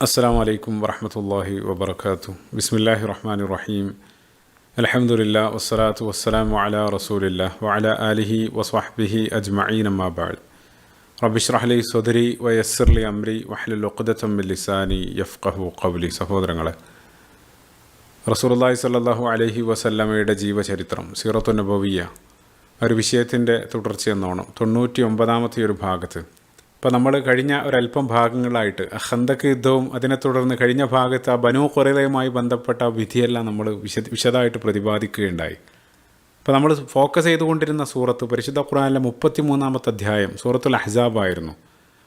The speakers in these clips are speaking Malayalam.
അസ്സലാമു അലൈക്കും വറഹ്മത്തുള്ളാഹി വബറകാതുഹു. ബിസ്മില്ലാഹിർ റഹ്മാനിർ റഹീം. അൽഹംദുലില്ലാഹി വസ്സലാത്തു വസ്സലാമു അലാ റസൂലില്ലാഹി വഅലാ ആലിഹി വസ്വഹ്ബിഹി അജ്മഈൻ. അമ്മാ ബഅദ്. റബ്ബി ഇശ്റഹ് ലി സ്വദ്രി വയസ്സിർ ലി അംരി വഹ്ലുൽ ഉഖ്ദതം മിൻ ലിസാനി യഫ്ഖഹു ഖൗലി. സഹോദരങ്ങളെ, റസൂലുള്ളാഹി സ്വല്ലല്ലാഹു അലൈഹി വസല്ലമയുടെ ജീവചരിത്രം സീറത്തുൻ നബവിയ്യ ഒരു വിഷയത്തിൻ്റെ തുടർച്ചയെന്നോണം 99-ാമത്തെ ഒരു ഭാഗത്ത് ഇപ്പോൾ നമ്മൾ കഴിഞ്ഞ ഒരല്പം ഭാഗങ്ങളായിട്ട് ഖന്തക്ക് യുദ്ധവും അതിനെ തുടർന്ന് കഴിഞ്ഞ ഭാഗത്ത് ആ ബനൂ ഖുറൈളയുമായി ബന്ധപ്പെട്ട വിധിയെല്ലാം നമ്മൾ വിശദമായിട്ട് പ്രതിപാദിക്കുകയുണ്ടായി. അപ്പോൾ നമ്മൾ ഫോക്കസ് ചെയ്തുകൊണ്ടിരുന്ന സൂറത്ത് പരിശുദ്ധ ഖുർആനിലെ 33-ാമത്തെ അധ്യായം സൂറത്തുൽ അഹ്സാബ് ആയിരുന്നു.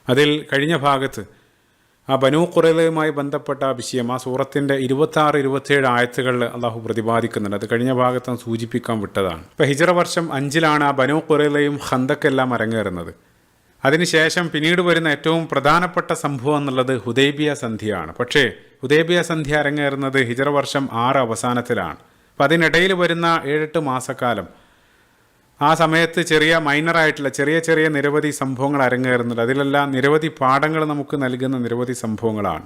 അതിൽ കഴിഞ്ഞ ഭാഗത്ത് ആ ബനൂ ഖുറൈളയുമായി ബന്ധപ്പെട്ട ആ വിഷയം ആ സൂറത്തിൻ്റെ 26-27 ആയത്തുകളിൽ അള്ളാഹു പ്രതിപാദിക്കുന്നുണ്ട്. അത് കഴിഞ്ഞ ഭാഗത്ത് സൂചിപ്പിക്കാൻ വിട്ടതാണ്. ഇപ്പോൾ ഹിജ്റ വർഷം 5-ലാണ് ആ ബനൂ ഖുറൈളയും ഖന്തക്കെല്ലാം അരങ്ങേറുന്നത്. അതിനുശേഷം പിന്നീട് വരുന്ന ഏറ്റവും പ്രധാനപ്പെട്ട സംഭവം എന്നുള്ളത് ഹുദൈബിയ സന്ധിയാണ്. പക്ഷേ ഹുദൈബിയ സന്ധി അരങ്ങേറുന്നത് ഹിജ്റ വർഷം 6 അവസാനത്തിലാണ്. അപ്പോൾ അതിനിടയിൽ വരുന്ന 7-8 മാസക്കാലം ആ സമയത്ത് ചെറിയ ചെറിയ നിരവധി സംഭവങ്ങൾ അരങ്ങേറുന്നുണ്ട്. അതിലെല്ലാം നിരവധി പാഠങ്ങൾ നമുക്ക് നൽകുന്ന നിരവധി സംഭവങ്ങളാണ്.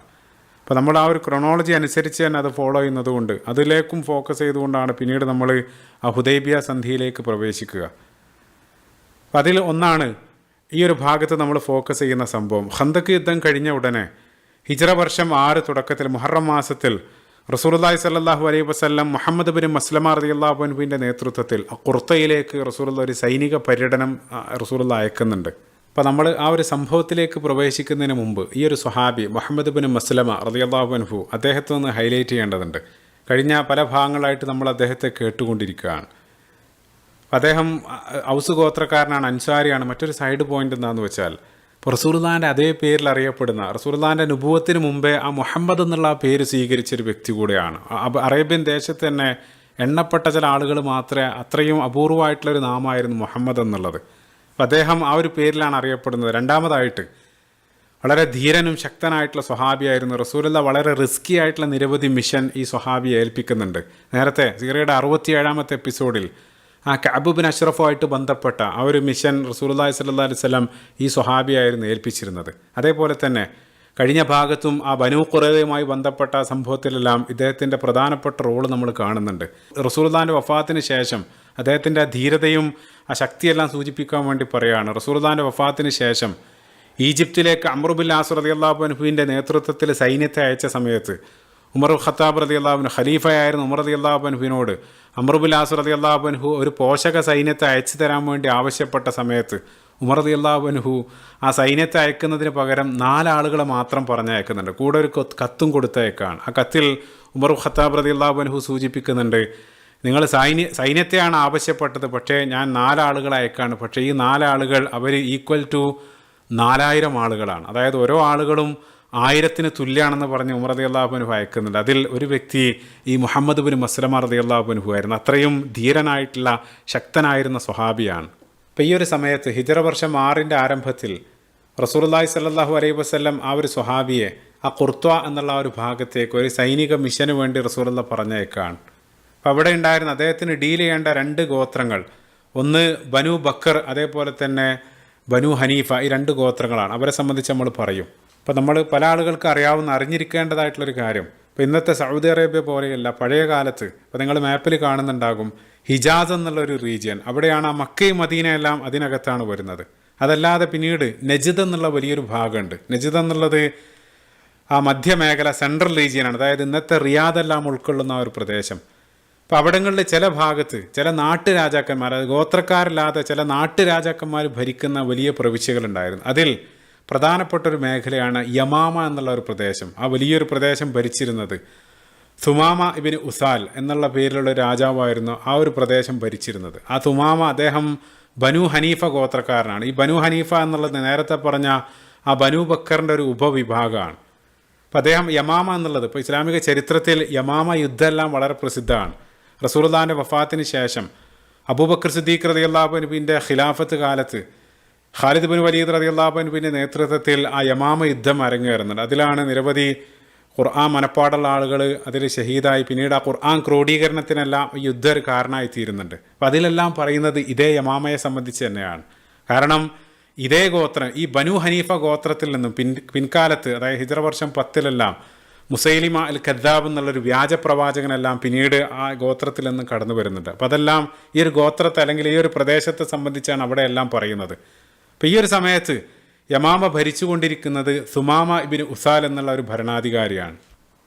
അപ്പോൾ നമ്മൾ ആ ഒരു ക്രൊണോളജി അനുസരിച്ച് തന്നെ അത് ഫോളോ ചെയ്യുന്നത് കൊണ്ട് അതിലേക്കും ഫോക്കസ് ചെയ്തുകൊണ്ടാണ് പിന്നീട് നമ്മൾ ആ ഹുദൈബിയ സന്ധിയിലേക്ക് പ്രവേശിക്കുക. അപ്പോൾ അതിൽ ഒന്നാണ് ഈ ഒരു ഭാഗത്ത് നമ്മൾ ഫോക്കസ് ചെയ്യുന്ന സംഭവം. ഖന്തക്ക് യുദ്ധം കഴിഞ്ഞ ഉടനെ ഹിജ്റ വർഷം 6 തുടക്കത്തിൽ മുഹറം മാസത്തിൽ റസൂലുള്ളാഹി സ്വല്ലല്ലാഹു അലൈഹി വസല്ലം മുഹമ്മദ് ബിൻ മസ്ലമ റളിയല്ലാഹു അൻഹുവിൻ്റെ നേതൃത്വത്തിൽ ഖുർത്തയിലേക്ക് റസൂലുള്ള ഒരു സൈനിക പര്യടനം റസൂലുള്ള അയക്കുന്നുണ്ട്. അപ്പോൾ നമ്മൾ ആ ഒരു സംഭവത്തിലേക്ക് പ്രവേശിക്കുന്നതിന് മുമ്പ് ഈ ഒരു സ്വഹാബി മുഹമ്മദ് ബിൻ മസ്ലമ റളിയല്ലാഹു അൻഹു അദ്ദേഹത്തെ ഒന്ന് ഹൈലൈറ്റ് ചെയ്യേണ്ടതുണ്ട്. കഴിഞ്ഞ പല ഭാഗങ്ങളായിട്ട് നമ്മൾ അദ്ദേഹത്തെ കേട്ടുകൊണ്ടിരിക്കുകയാണ്. അദ്ദേഹം ഔസ് ഗോത്രക്കാരനാണ്, അൻസാരിയാണ്. മറ്റൊരു സൈഡ് പോയിന്റ് എന്താണെന്ന് വെച്ചാൽ റസൂലുള്ളാഹിൻ്റെ അതേ പേരിൽ അറിയപ്പെടുന്ന റസൂലുള്ളാഹിൻ്റെ നുബുവത്തിന് മുമ്പേ ആ മുഹമ്മദ് എന്നുള്ള ആ പേര് സ്വീകരിച്ചൊരു വ്യക്തി കൂടെയാണ്. അറേബ്യൻ ദേശത്ത് തന്നെ എണ്ണപ്പെട്ട ചില ആളുകൾ മാത്രമേ അത്രയും അപൂർവമായിട്ടുള്ളൊരു നാമമായിരുന്നു മുഹമ്മദ് എന്നുള്ളത്. അപ്പം അദ്ദേഹം ആ ഒരു പേരിലാണ് അറിയപ്പെടുന്നത്. രണ്ടാമതായിട്ട് വളരെ ധീരനും ശക്തനായിട്ടുള്ള സ്വഹാബിയായിരുന്നു. റസൂലുള്ള വളരെ റിസ്കി ആയിട്ടുള്ള നിരവധി മിഷൻ ഈ സ്വഹാബിയെ ഏൽപ്പിക്കുന്നുണ്ട്. നേരത്തെ സീറയുടെ 67-ാമത്തെ എപ്പിസോഡിൽ ആ കഅബ് ബിൻ അഷ്റഫുമായിട്ട് ബന്ധപ്പെട്ട ആ ഒരു മിഷൻ റസൂലുള്ളാഹി സ്വല്ലല്ലാഹു അലൈഹി വസല്ലം ഈ സ്വഹാബിയായിരുന്നു ഏൽപ്പിച്ചിരുന്നത്. അതേപോലെ തന്നെ കഴിഞ്ഞ ഭാഗത്തും ആ ബനൂ ഖുറൈളയുമായി ബന്ധപ്പെട്ട സംഭവത്തിലെല്ലാം ഇദ്ദേഹത്തിൻ്റെ പ്രധാനപ്പെട്ട റോള് നമ്മൾ കാണുന്നുണ്ട്. റസൂലുള്ളാഹിൻ്റെ വഫാത്തിന് ശേഷം അദ്ദേഹത്തിൻ്റെ ധീരതയും ആ ശക്തിയെല്ലാം സൂചിപ്പിക്കാൻ വേണ്ടി പറയുകയാണ്. റസൂലുള്ളാഹിൻ്റെ വഫാത്തിന് ശേഷം ഈജിപ്തിലേക്ക് അംർ ബിൻ ആസ് റളിയല്ലാഹു അൻഹുവിൻ്റെ നേതൃത്വത്തിൽ സൈന്യത്തെ അയച്ച സമയത്ത് ഉമർ ഖത്താബ് റളിയല്ലാഹു അൻഹു ഖലീഫയായിരുന്നു ഉമർ റളിയല്ലാഹു അൻഹുവിനോട് അംർ ബിൻ ആസ് റളിയല്ലാഹു അൻഹു ഒരു പോഷക സൈന്യത്തെ അയച്ചു തരാൻ വേണ്ടി ആവശ്യപ്പെട്ട സമയത്ത് ഉമർ റളിയല്ലാഹു അൻഹു ആ സൈന്യത്തെ അയക്കുന്നതിന് പകരം 4 ആളുകളെ മാത്രം പറഞ്ഞയക്കുന്നുണ്ട്. കൂടെ ഒരു കത്തും കൊടുത്തയക്കാണ്. ആ കത്തിൽ ഉമർ ഖത്താബ് റളിയല്ലാഹു അൻഹു സൂചിപ്പിക്കുന്നുണ്ട്, നിങ്ങൾ സൈന്യത്തെയാണ് ആവശ്യപ്പെട്ടത്, പക്ഷേ ഞാൻ 4 ആളുകളെ അയക്കാണ്. പക്ഷേ ഈ 4 ആളുകൾ അവർ ഈക്വൽ ടു 4000 ആളുകളാണ്. അതായത് ഓരോ ആളുകളും 1000-ന് തുല്യമാണെന്ന് പറഞ്ഞ് ഉമർ റളിയല്ലാഹു അൻഹു അയക്കുന്നുണ്ട്. അതിൽ ഒരു വ്യക്തി ഈ മുഹമ്മദ് ബിൻ മസ്ലമ റളിയല്ലാഹു അൻഹു ആയിരുന്നു. അത്രയും ധീരനായിട്ടുള്ള ശക്തനായിരുന്ന സ്വഹാബിയാണ്. അപ്പോൾ ഈ ഒരു സമയത്ത് ഹിജ്റ വർഷം 6-ന്റെ ആരംഭത്തിൽ റസൂലുള്ളാഹി സ്വല്ലല്ലാഹു അലൈഹി വസല്ലം ആ ഒരു സ്വഹാബിയെ ആ ഖുർത്വ എന്നുള്ള ഒരു ഭാഗത്തേക്ക് ഒരു സൈനിക മിഷന് വേണ്ടി റസൂലുള്ള പറഞ്ഞേക്കാണ്. അപ്പോൾ അവിടെ ഉണ്ടായിരുന്ന അദ്ദേഹത്തിന് ഡീൽ ചെയ്യേണ്ട 2 ഗോത്രങ്ങൾ, ഒന്ന് ബനു ബക്കർ, അതേപോലെ തന്നെ ബനു ഹനീഫ. ഈ 2 ഗോത്രങ്ങളാണ്. അവരെ സംബന്ധിച്ച് നമ്മൾ പറയും. അപ്പോൾ നമ്മൾ പല ആളുകൾക്ക് അറിഞ്ഞിരിക്കേണ്ടതായിട്ടുള്ളൊരു കാര്യം, ഇപ്പോൾ ഇന്നത്തെ സൗദി അറേബ്യ പോലെയല്ല, പഴയ കാലത്ത് ഇപ്പോൾ നിങ്ങൾ മാപ്പിൽ കാണുന്നുണ്ടാകും ഹിജാസ് എന്നുള്ളൊരു റീജിയൻ. അവിടെയാണ് ആ മക്കയും മദീനയെല്ലാം അതിനകത്താണ് വരുന്നത്. അതല്ലാതെ പിന്നീട് നജിദ് എന്നുള്ള വലിയൊരു ഭാഗമുണ്ട്. നജിദ് എന്നുള്ളത് ആ മധ്യമേഖല സെൻട്രൽ റീജിയനാണ്. അതായത് ഇന്നത്തെ റിയാദെല്ലാം ഉൾക്കൊള്ളുന്ന ഒരു പ്രദേശം. അപ്പോൾ അവിടങ്ങളിൽ ചില ഭാഗത്ത് ചില നാട്ടുരാജാക്കന്മാർ, അത് ഗോത്രക്കാരില്ലാതെ ചില നാട്ടുരാജാക്കന്മാർ ഭരിക്കുന്ന വലിയ പ്രവിശ്യകളുണ്ടായിരുന്നു. അതിൽ പ്രധാനപ്പെട്ടൊരു മേഖലയാണ് യമാമ എന്നുള്ള ഒരു പ്രദേശം. ആ വലിയൊരു പ്രദേശം ഭരിച്ചിരുന്നത് തുമാമ ഇബ്നു ഉസാൽ എന്നുള്ള പേരിലുള്ള രാജാവായിരുന്നു ആ ഒരു പ്രദേശം ഭരിച്ചിരുന്നത്. ആ തുമാമ അദ്ദേഹം ബനു ഹനീഫ ഗോത്രക്കാരനാണ്. ഈ ബനു ഹനീഫ എന്നുള്ളത് നേരത്തെ പറഞ്ഞ ആ ബനു ബക്കറിൻ്റെ ഒരു ഉപവിഭാഗമാണ്. അപ്പോൾ അദ്ദേഹം യമാമ എന്നുള്ളത് ഇപ്പോൾ ഇസ്ലാമിക ചരിത്രത്തിൽ യമാമ യുദ്ധമെല്ലാം വളരെ പ്രസിദ്ധമാണ്. റസൂലുള്ളാഹിൻ്റെ വഫാത്തിന് ശേഷം അബൂബക്കർ സിദ്ദീഖ് റളിയല്ലാഹു അൻഹുവിൻ്റെ ഖിലാഫത്ത് കാലത്ത് ഖാലിദ് ബിൻ വലീദ് റളിയല്ലാഹു അൻഹുവിൻ്റെ നേതൃത്വത്തിൽ ആ യമാമ യുദ്ധം അരങ്ങേറുന്നുണ്ട്. അതിലാണ് നിരവധി ഖുർആൻ മനപ്പാടുള്ള ആളുകൾ അതിൽ ഷഹീദായി. പിന്നീട് ആ ഖുർആൻ ക്രോഡീകരണത്തിനെല്ലാം ഈ യുദ്ധം ഒരു കാരണമായി തീരുന്നുണ്ട്. അപ്പോൾ അതിലെല്ലാം പറയുന്നത് ഇതേ യമാമയെ സംബന്ധിച്ച് തന്നെയാണ്. കാരണം ഇതേ ഗോത്രം ഈ ബനു ഹനീഫ ഗോത്രത്തിൽ നിന്നും പിൻകാലത്ത്, അതായത് ഹിജ്റ വർഷം 10 മുസൈലിമ അൽ കദ്ദാബ് എന്നുള്ളൊരു വ്യാജ പ്രവാചകനെല്ലാം പിന്നീട് ആ ഗോത്രത്തിൽ നിന്നും കടന്നു വരുന്നുണ്ട്. അപ്പോൾ അതെല്ലാം ഈ ഒരു ഗോത്രത്തെ അല്ലെങ്കിൽ ഈ ഒരു പ്രദേശത്തെ സംബന്ധിച്ചാണ് അവിടെ എല്ലാം പറയുന്നത്. അപ്പോൾ ഈ ഒരു സമയത്ത് യമാമ ഭരിച്ചുകൊണ്ടിരിക്കുന്നത് സുമാമ ഇബ്നു ഉസാൽ എന്നുള്ള ഒരു ഭരണാധികാരിയാണ്.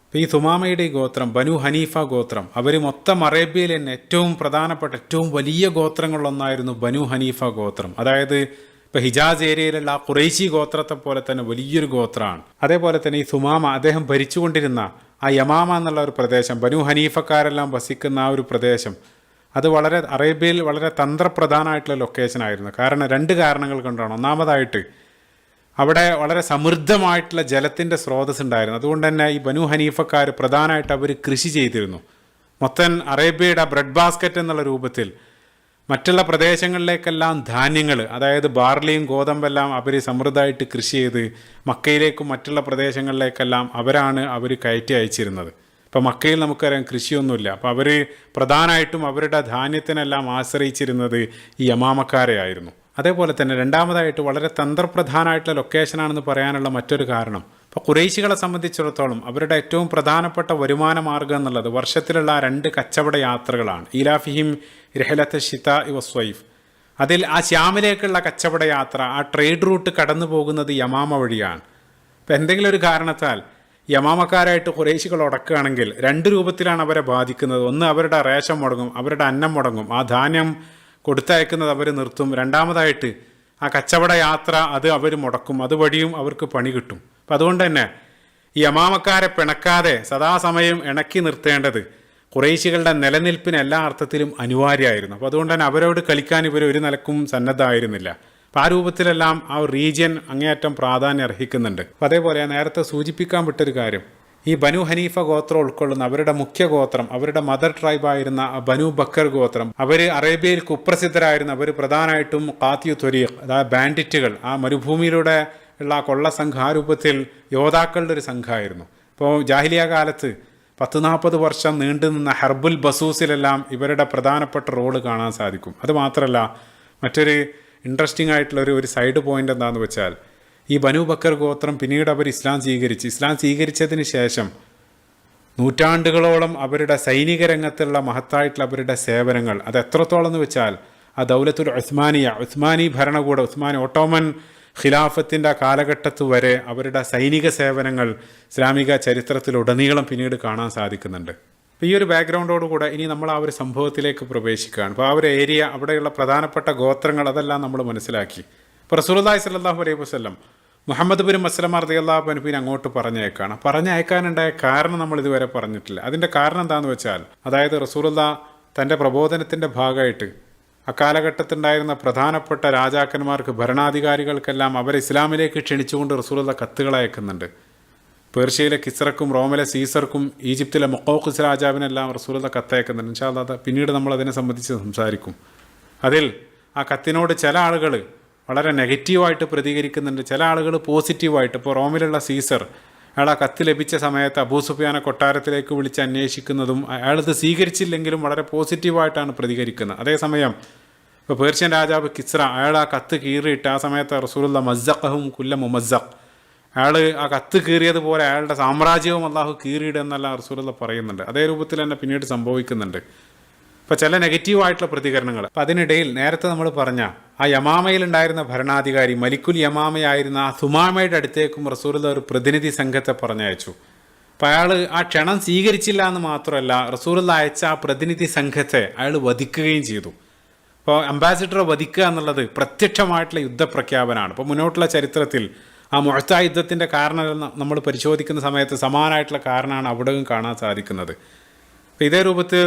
അപ്പോൾ ഈ സുമാമയുടെ ഈ ഗോത്രം ബനു ഹനീഫ ഗോത്രം, അവർ മൊത്തം അറേബ്യയിൽ തന്നെ ഏറ്റവും പ്രധാനപ്പെട്ട ഏറ്റവും വലിയ ഗോത്രങ്ങളിലൊന്നായിരുന്നു ബനു ഹനീഫ ഗോത്രം. അതായത് ഇപ്പോൾ ഹിജാസ് ഏരിയയിലുള്ള ആ ഖുറൈശി ഗോത്രത്തെ പോലെ തന്നെ വലിയൊരു ഗോത്രമാണ്. അതേപോലെ തന്നെ ഈ സുമാമ അദ്ദേഹം ഭരിച്ചുകൊണ്ടിരുന്ന ആ യമാമ എന്നുള്ള ഒരു പ്രദേശം, ബനു ഹനീഫക്കാരെല്ലാം വസിക്കുന്ന ആ ഒരു പ്രദേശം, അത് വളരെ അറേബ്യയിൽ വളരെ തന്ത്രപ്രധാനമായിട്ടുള്ള ലൊക്കേഷൻ ആയിരുന്നു. കാരണം 2 കാരണങ്ങൾ കൊണ്ടാണ്. ഒന്നാമതായിട്ട് അവിടെ വളരെ സമൃദ്ധമായിട്ടുള്ള ജലത്തിൻ്റെ സ്രോതസ് ഉണ്ടായിരുന്നു. അതുകൊണ്ട് തന്നെ ഈ ബനു ഹനീഫക്കാർ പ്രധാനമായിട്ട് അവർ കൃഷി ചെയ്തിരുന്നു. മൊത്തം അറേബ്യയുടെ ബ്രെഡ് ബാസ്ക്കറ്റ് എന്നുള്ള രൂപത്തിൽ മറ്റുള്ള പ്രദേശങ്ങളിലേക്കെല്ലാം ധാന്യങ്ങൾ, അതായത് ബാർലിയും ഗോതമ്പെല്ലാം അവർ സമൃദ്ധമായിട്ട് കൃഷി ചെയ്ത് മക്കയിലേക്കും മറ്റുള്ള പ്രദേശങ്ങളിലേക്കെല്ലാം അവർ കയറ്റി അയച്ചിരുന്നത്. ഇപ്പോൾ മക്കയിൽ നമുക്കറിയാം കൃഷിയൊന്നുമില്ല. അപ്പോൾ അവർ പ്രധാനമായിട്ടും അവരുടെ ധാന്യത്തിനെല്ലാം ആശ്രയിച്ചിരുന്നത് ഈ യമാമക്കാരെ ആയിരുന്നു. അതേപോലെ തന്നെ രണ്ടാമതായിട്ട് വളരെ തന്ത്രപ്രധാനമായിട്ടുള്ള ലൊക്കേഷനാണെന്ന് പറയാനുള്ള മറ്റൊരു കാരണം, ഇപ്പോൾ ഖുറൈശികളെ സംബന്ധിച്ചിടത്തോളം അവരുടെ ഏറ്റവും പ്രധാനപ്പെട്ട വരുമാന മാർഗ്ഗം എന്നുള്ളത് വർഷത്തിലുള്ള 2 കച്ചവട യാത്രകളാണ്. ഇലാഫിഹിം രഹലത്ത് ഷിതാ വസ്വൈഫ്. അതിൽ ആ ശ്യാമിലേക്കുള്ള കച്ചവട യാത്ര, ആ ട്രേഡ് റൂട്ട് കടന്നു പോകുന്നത് യമാമ വഴിയാണ്. അപ്പോൾ എന്തെങ്കിലും ഒരു കാരണത്താൽ യമാമക്കാരായിട്ട് ഖുറൈശികൾ ഉടക്കുകയാണെങ്കിൽ 2 രൂപത്തിലാണ് അവരെ ബാധിക്കുന്നത്. ഒന്ന്, അവരുടെ റേഷൻ മുടങ്ങും, അവരുടെ അന്നം മുടങ്ങും, ആ ധാന്യം കൊടുത്തയക്കുന്നത് അവർ നിർത്തും. രണ്ടാമതായിട്ട് ആ കച്ചവട യാത്ര അത് അവർ മുടക്കും, അതുവഴിയും അവർക്ക് പണി കിട്ടും. അപ്പം അതുകൊണ്ട് തന്നെ ഈ യമാമക്കാരെ പിണക്കാതെ സദാസമയം ഇണക്കി നിർത്തേണ്ടത് ഖുറൈശികളുടെ നിലനിൽപ്പിന് എല്ലാ അർത്ഥത്തിലും അനിവാര്യമായിരുന്നു. അപ്പോൾ അതുകൊണ്ട് തന്നെ അവരോട് കളിക്കാൻ ഇവർ ഒരു നിലക്കും സന്നദ്ധമായിരുന്നില്ല. അപ്പോൾ ആ രൂപത്തിലെല്ലാം ആ റീജിയൻ അങ്ങേയറ്റം പ്രാധാന്യം അർഹിക്കുന്നുണ്ട്. അപ്പോൾ അതേപോലെ നേരത്തെ സൂചിപ്പിക്കാൻ വിട്ടൊരു കാര്യം, ഈ ബനു ഹനീഫ ഗോത്രം ഉൾക്കൊള്ളുന്ന അവരുടെ മുഖ്യ ഗോത്രം, അവരുടെ മദർ ട്രൈബായിരുന്ന ബനു ബക്കർ ഗോത്രം, അവർ അറേബ്യയിൽ കുപ്രസിദ്ധരായിരുന്നു. അവർ പ്രധാനമായിട്ടും ഖാത്തിയു ത്വരീഖ്, അതായത് ബാൻഡിറ്റുകൾ, ആ മരുഭൂമിയിലൂടെ ഉള്ള കൊള്ള സംഘം, ആ രൂപത്തിൽ യോദ്ധാക്കളുടെ ഒരു സംഘമായിരുന്നു. ഇപ്പോൾ ജാഹിലിയ കാലത്ത് 10-40 വർഷം നീണ്ടുനിന്ന ഹർബുൽ ബസൂസിലെല്ലാം ഇവരുടെ പ്രധാനപ്പെട്ട റോള് കാണാൻ സാധിക്കും. അതുമാത്രമല്ല മറ്റൊരു ഇൻട്രസ്റ്റിംഗ് ആയിട്ടുള്ള ഒരു സൈഡ് പോയിന്റ് എന്താണെന്ന് വെച്ചാൽ, ഈ ബനു ബക്കർ ഗോത്രം പിന്നീട് അവർ ഇസ്ലാം സ്വീകരിച്ചതിന് ശേഷം നൂറ്റാണ്ടുകളോളം അവരുടെ സൈനിക രംഗത്തുള്ള മഹത്തായിട്ടുള്ള അവരുടെ സേവനങ്ങൾ അത് എത്രത്തോളം എന്ന് വെച്ചാൽ, ആ ദൗലത്തുൽ ഉസ്മാനി ഭരണകൂടം, ഓട്ടോമൻ ഖിലാഫത്തിൻ്റെ കാലഘട്ടത്ത് വരെ അവരുടെ സൈനിക സേവനങ്ങൾ ഇസ്ലാമിക ചരിത്രത്തിലുടനീളം പിന്നീട് കാണാൻ സാധിക്കുന്നുണ്ട്. അപ്പോൾ ഈ ഒരു ബാക്ക്ഗ്രൗണ്ടോടുകൂടെ ഇനി നമ്മൾ ആ ഒരു സംഭവത്തിലേക്ക് പ്രവേശിക്കുകയാണ്. അപ്പോൾ ആ ഒരു ഏരിയ, അവിടെയുള്ള പ്രധാനപ്പെട്ട ഗോത്രങ്ങൾ അതെല്ലാം നമ്മൾ മനസ്സിലാക്കി. ഇപ്പോൾ റസൂലുള്ളാഹി സ്വല്ലല്ലാഹു അലൈഹി വസല്ലം മുഹമ്മദ് ബിൻ മസ്ലമ റളിയല്ലാഹു അൻഹുവിനെ അങ്ങോട്ട് പറഞ്ഞയക്കാനുണ്ടായ കാരണം നമ്മൾ ഇതുവരെ പറഞ്ഞിട്ടില്ല. അതിൻ്റെ കാരണം എന്താണെന്ന് വെച്ചാൽ, അതായത് റസൂലുള്ളാഹ് തൻ്റെ പ്രബോധനത്തിൻ്റെ ഭാഗമായിട്ട് അക്കാലഘട്ടത്തുണ്ടായിരുന്ന പ്രധാനപ്പെട്ട രാജാക്കന്മാർക്ക്, ഭരണാധികാരികൾക്കെല്ലാം അവരെ ഇസ്ലാമിലേക്ക് ക്ഷണിച്ചുകൊണ്ട് റസൂലുള്ളാഹ് കത്തുകൾ അയക്കുന്നുണ്ട്. പേർഷ്യയിലെ കിസ്റക്കും റോമിലെ സീസർക്കും ഈജിപ്തിലെ മൊക്കോഖിസ് രാജാവിനെല്ലാം റസൂലുള്ളാഹ് കത്തയക്കുന്നുണ്ട്. ഇൻഷാ അല്ലാഹ് പിന്നീട് നമ്മൾ അതിനെ സംബന്ധിച്ച് സംസാരിക്കും. അതിൽ ആ കത്തിനോട് ചില ആളുകൾ വളരെ നെഗറ്റീവായിട്ട് പ്രതികരിക്കുന്നുണ്ട്, ചില ആളുകൾ പോസിറ്റീവായിട്ട്. ഇപ്പോൾ റോമിലുള്ള സീസർ, അയാൾ ആ കത്ത് ലഭിച്ച സമയത്ത് അബൂ സുഫിയാനെ കൊട്ടാരത്തിലേക്ക് വിളിച്ച് അന്വേഷിക്കുന്നതും അയാളത് സ്വീകരിച്ചില്ലെങ്കിലും വളരെ പോസിറ്റീവായിട്ടാണ് പ്രതികരിക്കുന്നത്. അതേസമയം ഇപ്പോൾ പേർഷ്യൻ രാജാവ് കിസ്റ, അയാൾ ആ കത്ത് കീറിയിട്ട് ആ സമയത്ത് റസൂലുള്ളാഹി മസ്സഖഹും കുല്ല മുമസ്സഖ്, അയാൾ ആ കത്ത് കീറിയതുപോലെ അയാളുടെ സാമ്രാജ്യവും അള്ളാഹു കീറിയിടുന്നെല്ലാം റസൂലുള്ളാഹി പറയുന്നുണ്ട്. അതേ രൂപത്തിൽ തന്നെ പിന്നീട് സംഭവിക്കുന്നുണ്ട്. ഇപ്പോൾ ചില നെഗറ്റീവായിട്ടുള്ള പ്രതികരണങ്ങൾ. അപ്പം അതിനിടയിൽ നേരത്തെ നമ്മൾ പറഞ്ഞ ആ യമാമയിലുണ്ടായിരുന്ന ഭരണാധികാരി മലിക്കുൽ യമാമയായിരുന്ന ആ സുമാമയുടെ അടുത്തേക്കും റസൂലുള്ളാഹി ഒരു പ്രതിനിധി സംഘത്തെ പറഞ്ഞയച്ചു. അപ്പം അയാൾ ആ ക്ഷണം സ്വീകരിച്ചില്ല എന്ന് മാത്രമല്ല, റസൂലുള്ളാഹി അയച്ച ആ പ്രതിനിധി സംഘത്തെ അയാൾ വധിക്കുകയും ചെയ്തു. അപ്പോൾ അംബാസിഡറെ വധിക്കുക എന്നുള്ളത് പ്രത്യക്ഷമായിട്ടുള്ള യുദ്ധപ്രഖ്യാപനമാണ്. അപ്പോൾ മുന്നോട്ടുള്ള ചരിത്രത്തിൽ ആ മുഅ്ത യുദ്ധത്തിൻ്റെ കാരണം നമ്മൾ പരിശോധിക്കുന്ന സമയത്ത് സമാനമായിട്ടുള്ള കാരണമാണ് അവിടെയും കാണാൻ സാധിക്കുന്നത്. അപ്പോൾ ഇതേ രൂപത്തിൽ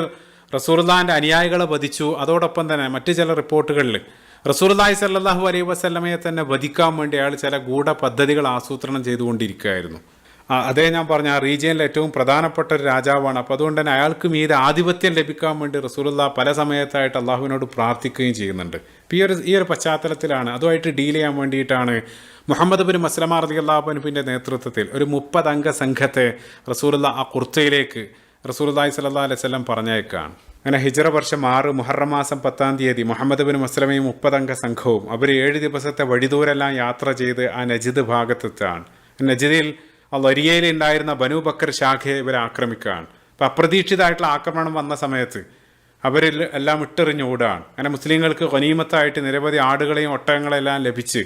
റസൂലുള്ളാഹിൻ്റെ അനുയായികളെ വധിച്ചു. അതോടൊപ്പം തന്നെ മറ്റു ചില റിപ്പോർട്ടുകളിൽ റസൂലുള്ളാഹി സ്വല്ലല്ലാഹു അലൈഹി വസല്ലമയെ തന്നെ വധിക്കാൻ വേണ്ടി അയാൾ ചില ഗൂഢ പദ്ധതികൾ ആസൂത്രണം ചെയ്തുകൊണ്ടിരിക്കുകയായിരുന്നു. അതേ ഞാൻ പറഞ്ഞ ആ റീജിയനിലെ ഏറ്റവും പ്രധാനപ്പെട്ട ഒരു രാജാവാണ്. അപ്പോൾ അതുകൊണ്ട് തന്നെ അയാൾക്ക് മീതെ ആധിപത്യം ലഭിക്കാൻ വേണ്ടി റസൂലുള്ളാഹി പല സമയത്തായിട്ട് അള്ളാഹുവിനോട് പ്രാർത്ഥിക്കുകയും ചെയ്യുന്നുണ്ട്. ഈ ഒരു പശ്ചാത്തലത്തിലാണ്, അതുമായിട്ട് ഡീൽ ചെയ്യാൻ വേണ്ടിയിട്ടാണ് മുഹമ്മദ് ബിൻ മസ്ലമ റളിയല്ലാഹു അൻഹുവിൻ്റെ നേതൃത്വത്തിൽ ഒരു 30 അംഗ സംഘത്തെ റസൂലുള്ളാഹി ആ ഖുർത്തയിലേക്ക് റസൂലുള്ളാഹി സ്വല്ലല്ലാഹു അലൈഹി വസല്ലം പറഞ്ഞയക്കുകയാണ്. അങ്ങനെ ഹിജ്റ വർഷം 6 മുഹറം മാസം 10-ാം തീയതി മുഹമ്മദ് ബിൻ മസ്ലമയും 30 അംഗ സംഘവും അവർ 7 ദിവസത്തെ വഴിദൂരെല്ലാം യാത്ര ചെയ്ത് ആ നജിദ് ഭാഗത്തെത്താണ്. നജിദിൽ ലൊരിയയിൽ ഉണ്ടായിരുന്ന ബനു ബക്കർ ശാഖയെ ഇവർ ആക്രമിക്കുകയാണ്. അപ്പം അപ്രതീക്ഷിതമായിട്ടുള്ള ആക്രമണം വന്ന സമയത്ത് അവരിൽ എല്ലാം ഇട്ടെറിഞ്ഞ് ഓടുകയാണ്. അങ്ങനെ മുസ്ലിങ്ങൾക്ക് ഗനീമത്തായിട്ട് നിരവധി ആടുകളെയും ഒട്ടകങ്ങളെല്ലാം ലഭിച്ച്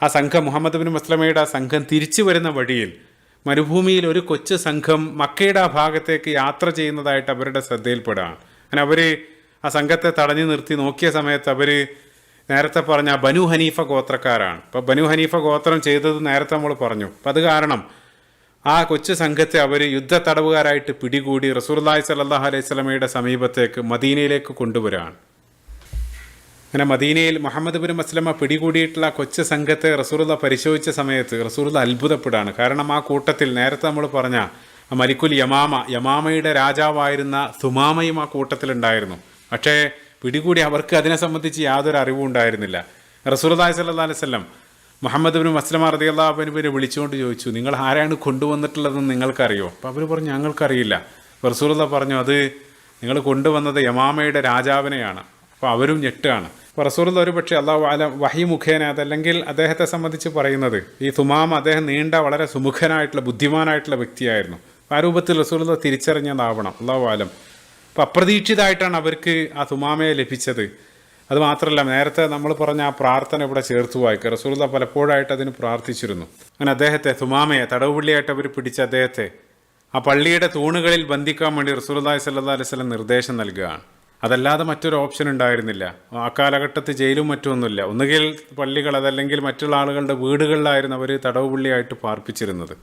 ആ സംഘം മുഹമ്മദ് ബിൻ മസ്ലമയുടെ ആ സംഘം തിരിച്ചു വരുന്ന വഴിയിൽ മരുഭൂമിയിൽ ഒരു കൊച്ചു സംഘം മക്കയുടെ ആ ഭാഗത്തേക്ക് യാത്ര ചെയ്യുന്നതായിട്ട് അവരുടെ ശ്രദ്ധയിൽപ്പെടുകയാണ്. അങ്ങനെ അവർ ആ സംഘത്തെ തടഞ്ഞു നിർത്തി നോക്കിയ സമയത്ത് അവർ നേരത്തെ പറഞ്ഞ ബനു ഹനീഫ ഗോത്രക്കാരാണ്. അപ്പോൾ ബനു ഹനീഫ ഗോത്രം ചെയ്തത് നേരത്തെ നമ്മൾ പറഞ്ഞു. അപ്പം അത് കാരണം ആ കൊച്ചു സംഘത്തെ അവർ യുദ്ധ തടവുകാരായിട്ട് പിടികൂടി റസൂലുള്ളാഹി സ്വല്ലല്ലാഹു അലൈഹി വസല്ലമയുടെ സമീപത്തേക്ക് മദീനയിലേക്ക് കൊണ്ടുവരികയാണ്. അങ്ങനെ മദീനയിൽ മുഹമ്മദ് ബിൻ മസ്ലമ പിടികൂടിയിട്ടുള്ള കൊച്ചു സംഘത്തെ റസൂലുള്ള പരിശോധിച്ച സമയത്ത് റസൂലുള്ള അത്ഭുതപ്പെടുകയാണ്. കാരണം ആ കൂട്ടത്തിൽ നേരത്തെ നമ്മൾ പറഞ്ഞ മലിക്കുൽ യമാമയുടെ രാജാവായിരുന്ന സുമാമയും ആ കൂട്ടത്തിലുണ്ടായിരുന്നു. പക്ഷേ പിടികൂടി അവർക്ക് അതിനെ സംബന്ധിച്ച് യാതൊരു അറിവും ഉണ്ടായിരുന്നില്ല. റസൂലുള്ളാഹി സ്വല്ലല്ലാഹു അലൈഹി വസല്ലം മുഹമ്മദ് ബിൻ മസ്ലമ റളിയല്ലാഹു അൻഹുവിനെ വിളിച്ചുകൊണ്ട് ചോദിച്ചു, നിങ്ങൾ ആരാണ് കൊണ്ടുവന്നിട്ടുള്ളതെന്ന് നിങ്ങൾക്കറിയോ? അപ്പോൾ അവർ പറഞ്ഞു, ഞങ്ങൾക്കറിയില്ല. റസൂലുള്ള പറഞ്ഞു, അത് നിങ്ങൾ കൊണ്ടുവന്നത് യമാമയുടെ രാജാവിനെയാണ്. അപ്പോൾ അവരും ഞെട്ടുകയാണ്. അപ്പോൾ റസൂലുള്ള ഒരു പക്ഷേ അല്ലാഹു അലം വഹി മുഖേന അതല്ലെങ്കിൽ അദ്ദേഹത്തെ സംബന്ധിച്ച് പറയുന്നത് ഈ സുമാമ അദ്ദേഹം നീണ്ട വളരെ സുമുഖനായിട്ടുള്ള ബുദ്ധിമാനായിട്ടുള്ള വ്യക്തിയായിരുന്നു. ആ രൂപത്തിൽ റസൂലുള്ള തിരിച്ചറിഞ്ഞതാവണം, അല്ലാഹു അലം. അപ്പോൾ അപ്രതീക്ഷിതമായിട്ടാണ് അവർക്ക് ആ സുമാമയെ ലഭിച്ചത്. അതുമാത്രമല്ല, നേരത്തെ നമ്മൾ പറഞ്ഞ ആ പ്രാർത്ഥന ഇവിടെ ചേർത്ത് വായിക്കുക. റസൂലുള്ള പലപ്പോഴായിട്ട് അതിന് പ്രാർത്ഥിച്ചിരുന്നു. അങ്ങനെ അദ്ദേഹത്തെ സുമാമയെ തടവുപള്ളിയായിട്ട് അവർ പിടിച്ച അദ്ദേഹത്തെ ആ പള്ളിയുടെ തൂണുകളിൽ ബന്ധിക്കാൻ വേണ്ടി റസൂലുള്ളാഹി സ്വല്ലല്ലാഹു അലൈഹി വസല്ലം നിർദ്ദേശം നൽകുകയാണ്. അതല്ലാതെ മറ്റൊരു ഓപ്ഷൻ ഉണ്ടായിരുന്നില്ല. ആ കാലഘട്ടത്തിൽ ജയിലും മറ്റൊന്നുമില്ല. ഒന്നുകിൽ പള്ളികൾ അതല്ലെങ്കിൽ മറ്റുള്ള ആളുകളുടെ വീടുകളിലായിരുന്നു അവർ തടവുപള്ളിയായിട്ട് പാർപ്പിച്ചിരുന്നത്.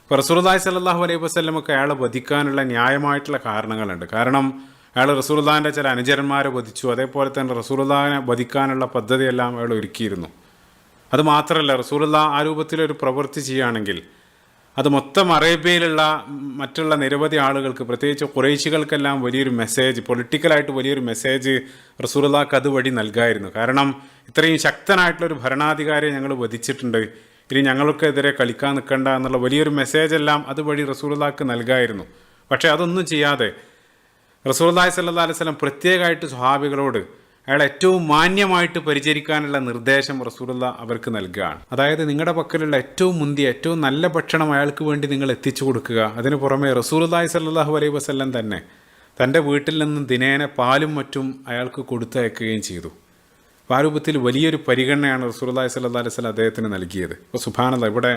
ഇപ്പോൾ റസൂലുള്ളാഹി സ്വല്ലല്ലാഹു അലൈഹി വസല്ലമക്ക് അയാളെ വധിക്കാനുള്ള ന്യായമായിട്ടുള്ള കാരണങ്ങളുണ്ട്. കാരണം അയാൾ റസൂലുള്ളാഹിൻ്റെ ചില അനുചരന്മാരെ വധിച്ചു. അതേപോലെ തന്നെ റസൂലുള്ളാഹിനെ വധിക്കാനുള്ള പദ്ധതിയെല്ലാം അയാൾ ഒരുക്കിയിരുന്നു. അതുമാത്രമല്ല, റസൂലുള്ളാഹി ആ രൂപത്തിലൊരു പ്രവൃത്തി ചെയ്യുകയാണെങ്കിൽ അത് മൊത്തം അറേബ്യയിലുള്ള മറ്റുള്ള നിരവധി ആളുകൾക്ക്, പ്രത്യേകിച്ച് ഖുറൈശികൾക്കെല്ലാം വലിയൊരു മെസ്സേജ്, പൊളിറ്റിക്കലായിട്ട് വലിയൊരു മെസ്സേജ് റസൂലുള്ളാഹിക്ക് അതുവഴി നൽകായിരുന്നു. കാരണം ഇത്രയും ശക്തനായിട്ടുള്ളൊരു ഭരണാധികാരിയെ ഞങ്ങൾ വധിച്ചിട്ടുണ്ട്, ഇനി ഞങ്ങൾക്കെതിരെ കളിക്കാൻ നിൽക്കണ്ട എന്നുള്ള വലിയൊരു മെസ്സേജ് എല്ലാം അതുവഴി റസൂലുള്ളാഹിക്ക് നൽകായിരുന്നു. പക്ഷേ അതൊന്നും ചെയ്യാതെ റസൂലുള്ളാഹി സ്വല്ലല്ലാഹു അലൈഹി വസല്ലം പ്രത്യേകമായിട്ട് സ്വഹാബികളോട് അയാൾ ഏറ്റവും മാന്യമായിട്ട് പരിചരിക്കാനുള്ള നിർദ്ദേശം റസൂലുള്ളാഹി അവർക്ക് നൽകുകയാണ്. അതായത് നിങ്ങളുടെ പക്കലുള്ള ഏറ്റവും മുന്തിയ ഏറ്റവും നല്ല ഭക്ഷണം അയാൾക്ക് വേണ്ടി നിങ്ങൾ എത്തിച്ചു കൊടുക്കുക. അതിന് പുറമെ റസൂലുള്ളാഹി സ്വല്ലല്ലാഹു അലൈഹി വസല്ലം തന്നെ തൻ്റെ വീട്ടിൽ നിന്നും ദിനേന പാലും മറ്റും അയാൾക്ക് കൊടുത്തയക്കുകയും ചെയ്തു. ആ രൂപത്തിൽ വലിയൊരു പരിഗണനയാണ് റസൂലുള്ളാഹി സ്വല്ലല്ലാഹു അലൈഹി വസല്ലം അദ്ദേഹത്തിന് നൽകിയത്. അപ്പോൾ സുബ്ഹാനല്ലാഹ്, ഇവിടെ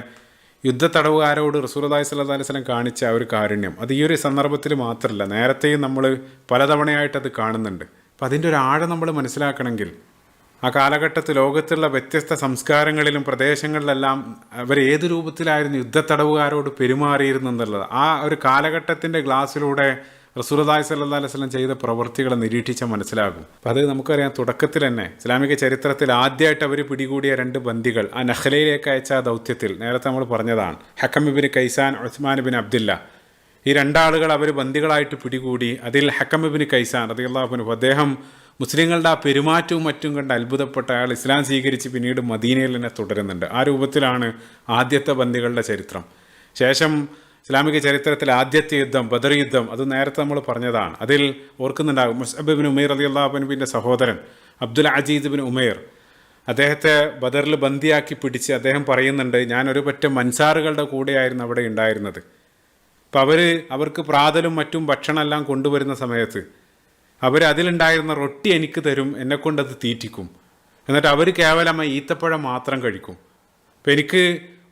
യുദ്ധ തടവുകാരോട് റസൂലുള്ളാഹി സ്വല്ലല്ലാഹു അലൈഹി വസല്ലം കാണിച്ച ആ ഒരു കാരുണ്യം അത് ഈ ഒരു സന്ദർഭത്തിൽ മാത്രമല്ല, നേരത്തെയും നമ്മൾ പലതവണയായിട്ടത് കാണുന്നുണ്ട്. അപ്പം അതിൻ്റെ ഒരു ആഴം നമ്മൾ മനസ്സിലാക്കണമെങ്കിൽ ആ കാലഘട്ടത്തിൽ ലോകത്തുള്ള വ്യത്യസ്ത സംസ്കാരങ്ങളിലും പ്രദേശങ്ങളിലെല്ലാം അവർ ഏത് രൂപത്തിലായിരുന്നു യുദ്ധ തടവുകാരോട് പെരുമാറിയിരുന്നു എന്നുള്ളത് ആ ഒരു കാലഘട്ടത്തിൻ്റെ ഗ്ലാസ്സിലൂടെ റസൂലുള്ളാഹി സ്വല്ലല്ലാഹു അലൈഹി വസല്ലം ചെയ്ത പ്രവൃത്തികളെ നിരീക്ഷിച്ചാൽ മനസ്സിലാകും. അപ്പം അത് നമുക്കറിയാം, തുടക്കത്തിൽ തന്നെ ഇസ്ലാമിക ചരിത്രത്തിൽ ആദ്യമായിട്ട് അവർ പിടികൂടിയ 2 ബന്ദികൾ ആ നഖ്ലയിലേക്ക് അയച്ച ആ ദൗത്യത്തിൽ നേരത്തെ നമ്മൾ പറഞ്ഞതാണ്. ഹക്കം ഇബ്നു കൈസാൻ, ഉസ്മാൻ ബിൻ അബ്ദുല്ല, ഈ 2 ആളുകൾ അവർ ബന്ദികളായിട്ട് പിടികൂടി. അതിൽ ഹക്കം ഇബ്നു കൈസാൻ റളിയല്ലാഹു അൻഹു, അദ്ദേഹം മുസ്ലിങ്ങളുടെ ആ പെരുമാറ്റവും മറ്റും കണ്ട് അത്ഭുതപ്പെട്ട അയാൾ ഇസ്ലാം സ്വീകരിച്ച് പിന്നീട് മദീനയിൽ തന്നെ തുടരുന്നുണ്ട്. ആ രൂപത്തിലാണ് ആദ്യത്തെ ബന്ദികളുടെ ചരിത്രം. ശേഷം ഇസ്ലാമിക ചരിത്രത്തിൽ ആദ്യത്തെ യുദ്ധം ബദർ യുദ്ധം, അത് നേരത്തെ നമ്മൾ പറഞ്ഞതാണ്. അതിൽ ഓർക്കുന്നുണ്ടാകും, മുസ്അബ് ഇബ്നു ഉമൈർ റളിയല്ലാഹു അൻഹുവിൻ്റെ സഹോദരൻ അബ്ദുൽ അസീസ് ഇബ്നു ഉമൈർ, അദ്ദേഹത്തെ ബദറിൽ ബന്ദിയാക്കി പിടിച്ച് അദ്ദേഹം പറയുന്നുണ്ട്, ഞാൻ ഒരു പറ്റം അൻസാറുകളുടെ കൂടെയായിരുന്നു അവിടെ ഉണ്ടായിരുന്നത്. അപ്പോൾ അവർക്ക് പ്രാതലും മറ്റും ഭക്ഷണമെല്ലാം കൊണ്ടുവരുന്ന സമയത്ത് അതിലുണ്ടായിരുന്ന റൊട്ടി എനിക്ക് തരും, എന്നെക്കൊണ്ടത് തീറ്റിക്കും. എന്നിട്ട് അവർ കേവലം ഈത്തപ്പഴം മാത്രം കഴിക്കും. അപ്പോൾ എനിക്ക്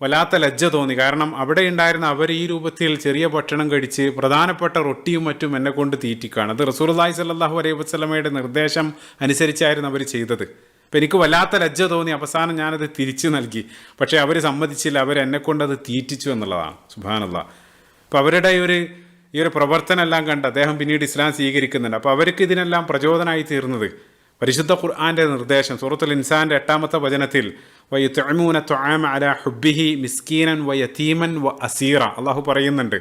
വല്ലാത്ത ലജ്ജ തോന്നി. കാരണം അവിടെ ഉണ്ടായിരുന്ന അവർ ഈ രൂപത്തിൽ ചെറിയ ഭക്ഷണം കഴിച്ച് പ്രധാനപ്പെട്ട റൊട്ടിയും മറ്റും എന്നെ കൊണ്ട് തീറ്റിക്കുകയാണ്. അത് റസൂലുള്ളാഹി സ്വല്ലല്ലാഹു അലൈഹി വസല്ലമയുടെ നിർദ്ദേശം അനുസരിച്ചായിരുന്നു അവർ ചെയ്തത്. അപ്പോൾ എനിക്ക് വല്ലാത്ത ലജ്ജ തോന്നി. അവസാനം ഞാനത് തിരിച്ചു നൽകി. പക്ഷേ അവർ സമ്മതിച്ചില്ല, അവരെന്നെക്കൊണ്ടത് തീറ്റിച്ചു എന്നുള്ളതാണ്. സുബ്ഹാനല്ലാഹ്. അപ്പോൾ അവരുടെ ഈ ഒരു പ്രവർത്തനം എല്ലാം കണ്ട് അദ്ദേഹം പിന്നീട് ഇസ്ലാം സ്വീകരിക്കുന്നുണ്ട്. അപ്പോൾ അവർക്ക് ഇതിനെല്ലാം പ്രചോദനമായി തീർന്നത് പരിശുദ്ധ ഖുർആൻ്റെ നിർദ്ദേശം സൂറത്തുൽ ഇൻസാൻ്റെ 8-ാമത്തെ വചനത്തിൽ വയുത്ഇമൂന തുആമ അലാ ഹുബ്ബിഹി മിസ്കീനൻ വയതീമൻ വഅസീറ, അള്ളാഹു പറയുന്നുണ്ട്,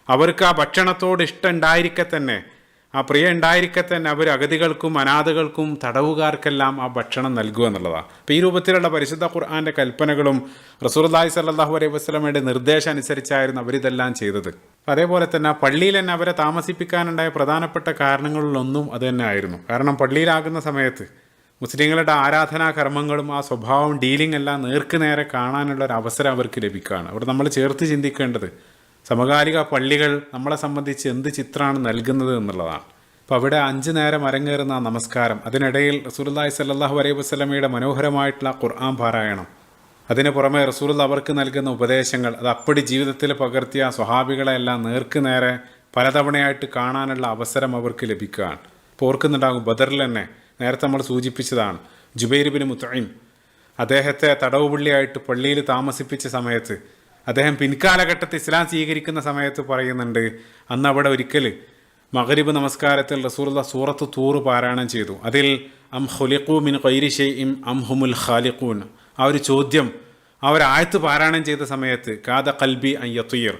അവർക്ക് ആ ഭക്ഷണത്തോട് ഇഷ്ടം ഉണ്ടായിരിക്കെ തന്നെ, ആ പ്രിയ ഉണ്ടായിരിക്കെ തന്നെ അവർ അഗതികൾക്കും അനാഥകൾക്കും തടവുകാർക്കെല്ലാം ആ ഭക്ഷണം നൽകുക എന്നുള്ളതാണ്. അപ്പോൾ ഈ രൂപത്തിലുള്ള പരിശുദ്ധ ഖുർആൻ്റെ കൽപ്പനകളും റസൂലുള്ളാഹി സ്വല്ലല്ലാഹു അലൈഹി വസല്ലമയുടെ നിർദ്ദേശം അനുസരിച്ചായിരുന്നു അവരിതെല്ലാം ചെയ്തത്. അതേപോലെ തന്നെ ആ പള്ളിയിൽ തന്നെ അവരെ താമസിപ്പിക്കാനുണ്ടായ പ്രധാനപ്പെട്ട കാരണങ്ങളിലൊന്നും അത് തന്നെ ആയിരുന്നു. കാരണം പള്ളിയിലാകുന്ന സമയത്ത് മുസ്ലിങ്ങളുടെ ആരാധനാ കർമ്മങ്ങളും ആ സ്വഭാവം ഡീലിംഗ് എല്ലാം നേർക്ക് നേരെ കാണാനുള്ള ഒരു അവസരം അവർക്ക് ലഭിക്കുകയാണ്. അവിടെ നമ്മൾ ചേർത്ത് ചിന്തിക്കേണ്ടത് സമകാലിക പള്ളികൾ നമ്മളെ സംബന്ധിച്ച് എന്ത് ചിത്രമാണ് നൽകുന്നത് എന്നുള്ളതാണ്. അപ്പോൾ അവിടെ 5 നേരം അരങ്ങേറുന്ന നമസ്കാരം, അതിനിടയിൽ റസൂലുള്ളാഹി സ്വല്ലല്ലാഹു അലൈഹി വസല്ലമയുടെ മനോഹരമായിട്ടുള്ള ഖുർആൻ പാരായണം, അതിന് പുറമെ റസൂലുള്ള അവർക്ക് നൽകുന്ന ഉപദേശങ്ങൾ, അത് അപ്പടി ജീവിതത്തിൽ പകർത്തിയ സ്വഹാബികളെല്ലാം നേർക്ക് നേരെ പലതവണയായിട്ട് കാണാനുള്ള അവസരം അവർക്ക് ലഭിക്കുകയാണ്. ഇപ്പോൾ ഓർക്കുന്നുണ്ടാകും, ബദറിൽ തന്നെ നേരത്തെ നമ്മൾ സൂചിപ്പിച്ചതാണ്, ജുബൈർ ബിൻ മുത്ഇം അദ്ദേഹത്തെ തടവുപുള്ളിയായിട്ട് പള്ളിയിൽ താമസിപ്പിച്ച സമയത്ത് അദ്ദേഹം പിൻകാലഘട്ടത്തിൽ ഇസ്ലാം സ്വീകരിക്കുന്ന സമയത്ത് പറയുന്നുണ്ട്, അന്ന് അവിടെ ഒരിക്കൽ മഗ്രിബ് നമസ്കാരത്തിൽ റസൂലുള്ളാഹി സൂറത്ത് തൂർ പാരായണം ചെയ്തു. അതിൽ അം ഖുലിഖൂ മിൻ ഗൈരി ഷൈഇൻ അം ഹുമുൽ ഖാലിഖൂൻ, ആ ഒരു ചോദ്യം ആ ഒരു ആയത്ത് പാരായണം ചെയ്ത സമയത്ത് കാദ ഖൽബി അൻ യതീർ,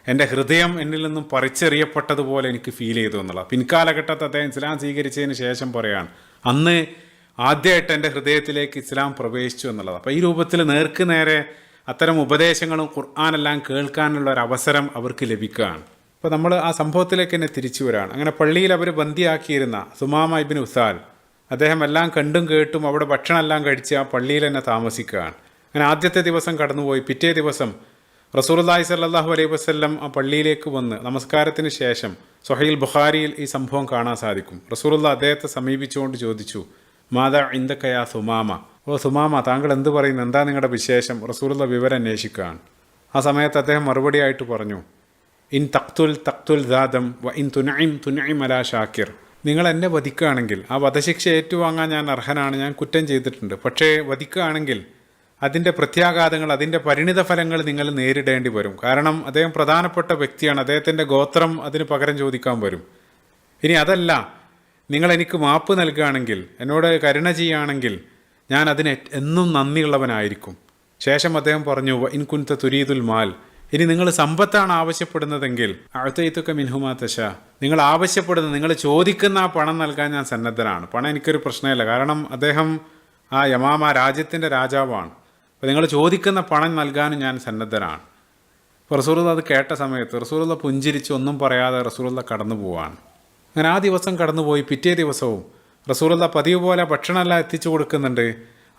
എൻ്റെ ഹൃദയം എന്നിൽ നിന്നും പറിച്ചെറിയപ്പെട്ടതുപോലെ എനിക്ക് ഫീൽ ചെയ്തു എന്നുള്ളത്. പിൻകാലഘട്ടത്തിൽ അദ്ദേഹം ഇസ്ലാം സ്വീകരിച്ചതിന് ശേഷം പറയാണ്, അന്ന് ആദ്യമായിട്ട് എൻ്റെ ഹൃദയത്തിലേക്ക് ഇസ്ലാം പ്രവേശിച്ചു എന്നുള്ളത്. അപ്പോൾ ഈ രൂപത്തിൽ നേർക്ക് നേരെ അത്തരം ഉപദേശങ്ങളും ഖുർആനെല്ലാം കേൾക്കാനുള്ള ഒരു അവസരം അവർക്ക് ലഭിക്കുകയാണ്. അപ്പോൾ നമ്മൾ ആ സംഭവത്തിലേക്ക് തന്നെ തിരിച്ചു വരികയാണ്. അങ്ങനെ പള്ളിയിൽ അവർ ബന്ദിയാക്കിയിരുന്ന സുമാമ ഇബ്നു ഉസാൽ, അദ്ദേഹം എല്ലാം കണ്ടും കേട്ടും അവിടെ ഭക്ഷണം എല്ലാം കഴിച്ച് ആ പള്ളിയിൽ തന്നെ താമസിക്കുകയാണ്. അങ്ങനെ ആദ്യത്തെ ദിവസം കടന്നുപോയി. പിറ്റേ ദിവസം റസൂലുള്ളാഹി സ്വല്ലല്ലാഹു അലൈഹി വസല്ലം ആ പള്ളിയിലേക്ക് വന്ന് നമസ്കാരത്തിന് ശേഷം സ്വഹീൽ ബുഖാരിയിൽ ഈ സംഭവം കാണാൻ സാധിക്കും. റസൂലുള്ളാഹി അദ്ദേഹത്തെ സമീപിച്ചുകൊണ്ട് ചോദിച്ചു, മാദാ ഇൻദക യാ സുമാമ, ഓ സുമാമ, താങ്കൾ എന്ത് പറയുന്നു, എന്താ നിങ്ങളുടെ വിശേഷം? റസൂലുള്ളാഹി വിവരം അന്വേഷിക്കുകയാണ്. ആ സമയത്ത് അദ്ദേഹം മറുപടിയായിട്ട് പറഞ്ഞു, ഇൻ തഖ്തുൽ തഖ്തുൽ ദാദം വ ഇൻ തുനഇം തുനഇം അലാ ഷാക്കിർ, നിങ്ങൾ എന്നെ വധിക്കുകയാണെങ്കിൽ ആ വധശിക്ഷ ഏറ്റുവാങ്ങാൻ ഞാൻ അർഹനാണ്, ഞാൻ കുറ്റം ചെയ്തിട്ടുണ്ട്. പക്ഷേ വധിക്കുകയാണെങ്കിൽ അതിൻ്റെ പ്രത്യാഘാതങ്ങൾ, അതിൻ്റെ പരിണിത ഫലങ്ങൾ നിങ്ങൾ നേരിടേണ്ടി വരും. കാരണം അദ്ദേഹം പ്രധാനപ്പെട്ട വ്യക്തിയാണ്, അദ്ദേഹത്തിൻ്റെ ഗോത്രം അതിന് പകരം ചോദിക്കാൻ വരും. ഇനി അതല്ല, നിങ്ങൾ എനിക്ക് മാപ്പ് നൽകുകയാണെങ്കിൽ, എന്നോട് കരുണ ചെയ്യുകയാണെങ്കിൽ ഞാൻ അതിന് എന്നും നന്ദിയുള്ളവനായിരിക്കും. ശേഷം അദ്ദേഹം പറഞ്ഞു, ഇൻ കുൻത തുരീദുൽ മാൽ, ഇനി നിങ്ങൾ സമ്പത്താണ് ആവശ്യപ്പെടുന്നതെങ്കിൽ അഅ്തൈതുക മിൻഹുമാ തശാ, നിങ്ങൾ ആവശ്യപ്പെടുന്ന, നിങ്ങൾ ചോദിക്കുന്ന ആ പണം നൽകാൻ ഞാൻ സന്നദ്ധനാണ്. പണം എനിക്കൊരു പ്രശ്നമില്ല, കാരണം അദ്ദേഹം ആ യമാമ രാജ്യത്തിൻ്റെ രാജാവാണ്. അപ്പോൾ നിങ്ങൾ ചോദിക്കുന്ന പണം നൽകാനും ഞാൻ സന്നദ്ധനാണ്. അപ്പോൾ റസൂലുള്ളാഹി അത് കേട്ട സമയത്ത് റസൂലുള്ളാഹി പുഞ്ചിരിച്ച് ഒന്നും പറയാതെ റസൂലുള്ളാഹി കടന്നു പോവാണ്. അങ്ങനെ ആ ദിവസം കടന്നുപോയി. പിറ്റേ ദിവസവും റസൂലുള്ളാഹി പതിവ് പോലെ ഭക്ഷണമെല്ലാം എത്തിച്ചു കൊടുക്കുന്നുണ്ട്.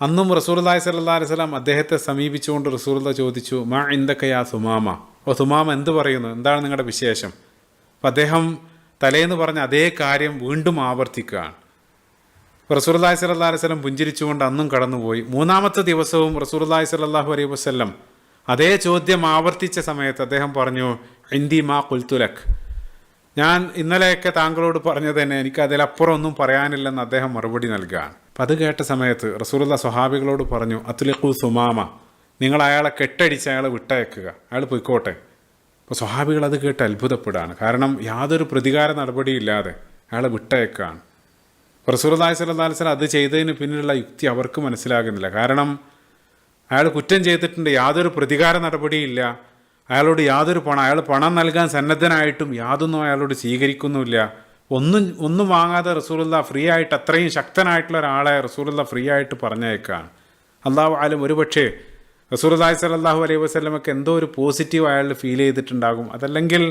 അന്നും റസൂലുള്ളാഹി സ്വല്ലല്ലാഹു അലൈഹി വസല്ലം അദ്ദേഹത്തെ സമീപിച്ചുകൊണ്ട് റസൂലുള്ളാഹി ചോദിച്ചു, മാ ഇൻദക യാ സുമാമ, ഓ സുമാമ എന്ത് പറയുന്നു, എന്താണ് നിങ്ങളുടെ വിശേഷം? അപ്പം അദ്ദേഹം തലേന്ന് പറഞ്ഞ അതേ കാര്യം വീണ്ടും ആവർത്തിക്കുകയാണ്. റസൂലുള്ളാഹി സ്വല്ലല്ലാഹു അലൈഹി വസല്ലം പുഞ്ചിരിച്ചുകൊണ്ട് അന്നും കടന്നുപോയി. 3-ാമത്തെ ദിവസവും റസൂലുള്ളാഹി സ്വല്ലല്ലാഹു അലൈഹി വസല്ലം അതേ ചോദ്യം ആവർത്തിച്ച സമയത്ത് അദ്ദേഹം പറഞ്ഞു, ഇൻദി മാ ഖുൽതു ലക്, ഞാൻ ഇന്നലെയൊക്കെ താങ്കളോട് പറഞ്ഞത് തന്നെ, എനിക്ക് അതിലപ്പുറം ഒന്നും പറയാനില്ലെന്ന് അദ്ദേഹം മറുപടി നൽകുകയാണ്. അപ്പം അത് കേട്ട സമയത്ത് റസൂലുള്ളാഹി സ്വഹാബികളോട് പറഞ്ഞു, അത്ലിഖു സുമാമ, നിങ്ങൾ അയാളെ കെട്ടടിച്ച് അയാളെ വിട്ടയക്കുക, അയാൾ പൊയ്ക്കോട്ടെ. അപ്പോൾ സ്വഹാബികൾ അത് കേട്ട് അത്ഭുതപ്പെടുകയാണ്. കാരണം യാതൊരു പ്രതികാര നടപടിയില്ലാതെ അയാളെ വിട്ടയക്കുകയാണ്. റസൂലുള്ളാഹി സ്വല്ലല്ലാഹു അലൈഹി വസല്ലം അത് ചെയ്തതിന് പിന്നിലുള്ള യുക്തി അവർക്ക് മനസ്സിലാകുന്നില്ല. കാരണം അയാൾ കുറ്റം ചെയ്തിട്ടുണ്ട്, യാതൊരു പ്രതികാര നടപടിയില്ല, അയാളോട് യാതൊരു അയാൾ പണം നൽകാൻ സന്നദ്ധനായിട്ടും യാതൊന്നും അയാളോട് സ്വീകരിക്കുന്നുമില്ല. ഒന്നും വാങ്ങാതെ റസൂലുള്ളാഹി ഫ്രീ ആയിട്ട്, അത്രയും ശക്തനായിട്ടുള്ള ഒരാളെ റസൂലുള്ളാഹി ഫ്രീ ആയിട്ട് പറഞ്ഞേക്കാണ്. അല്ലാഹു ആലം, ഒരുപക്ഷേ റസൂലുള്ളാഹി സ്വല്ലല്ലാഹു അലൈഹി വസല്ലമക്ക് എന്തോ ഒരു പോസിറ്റീവ് അയാളിൽ ഫീൽ ചെയ്തിട്ടുണ്ടാകും. അതല്ലെങ്കിൽ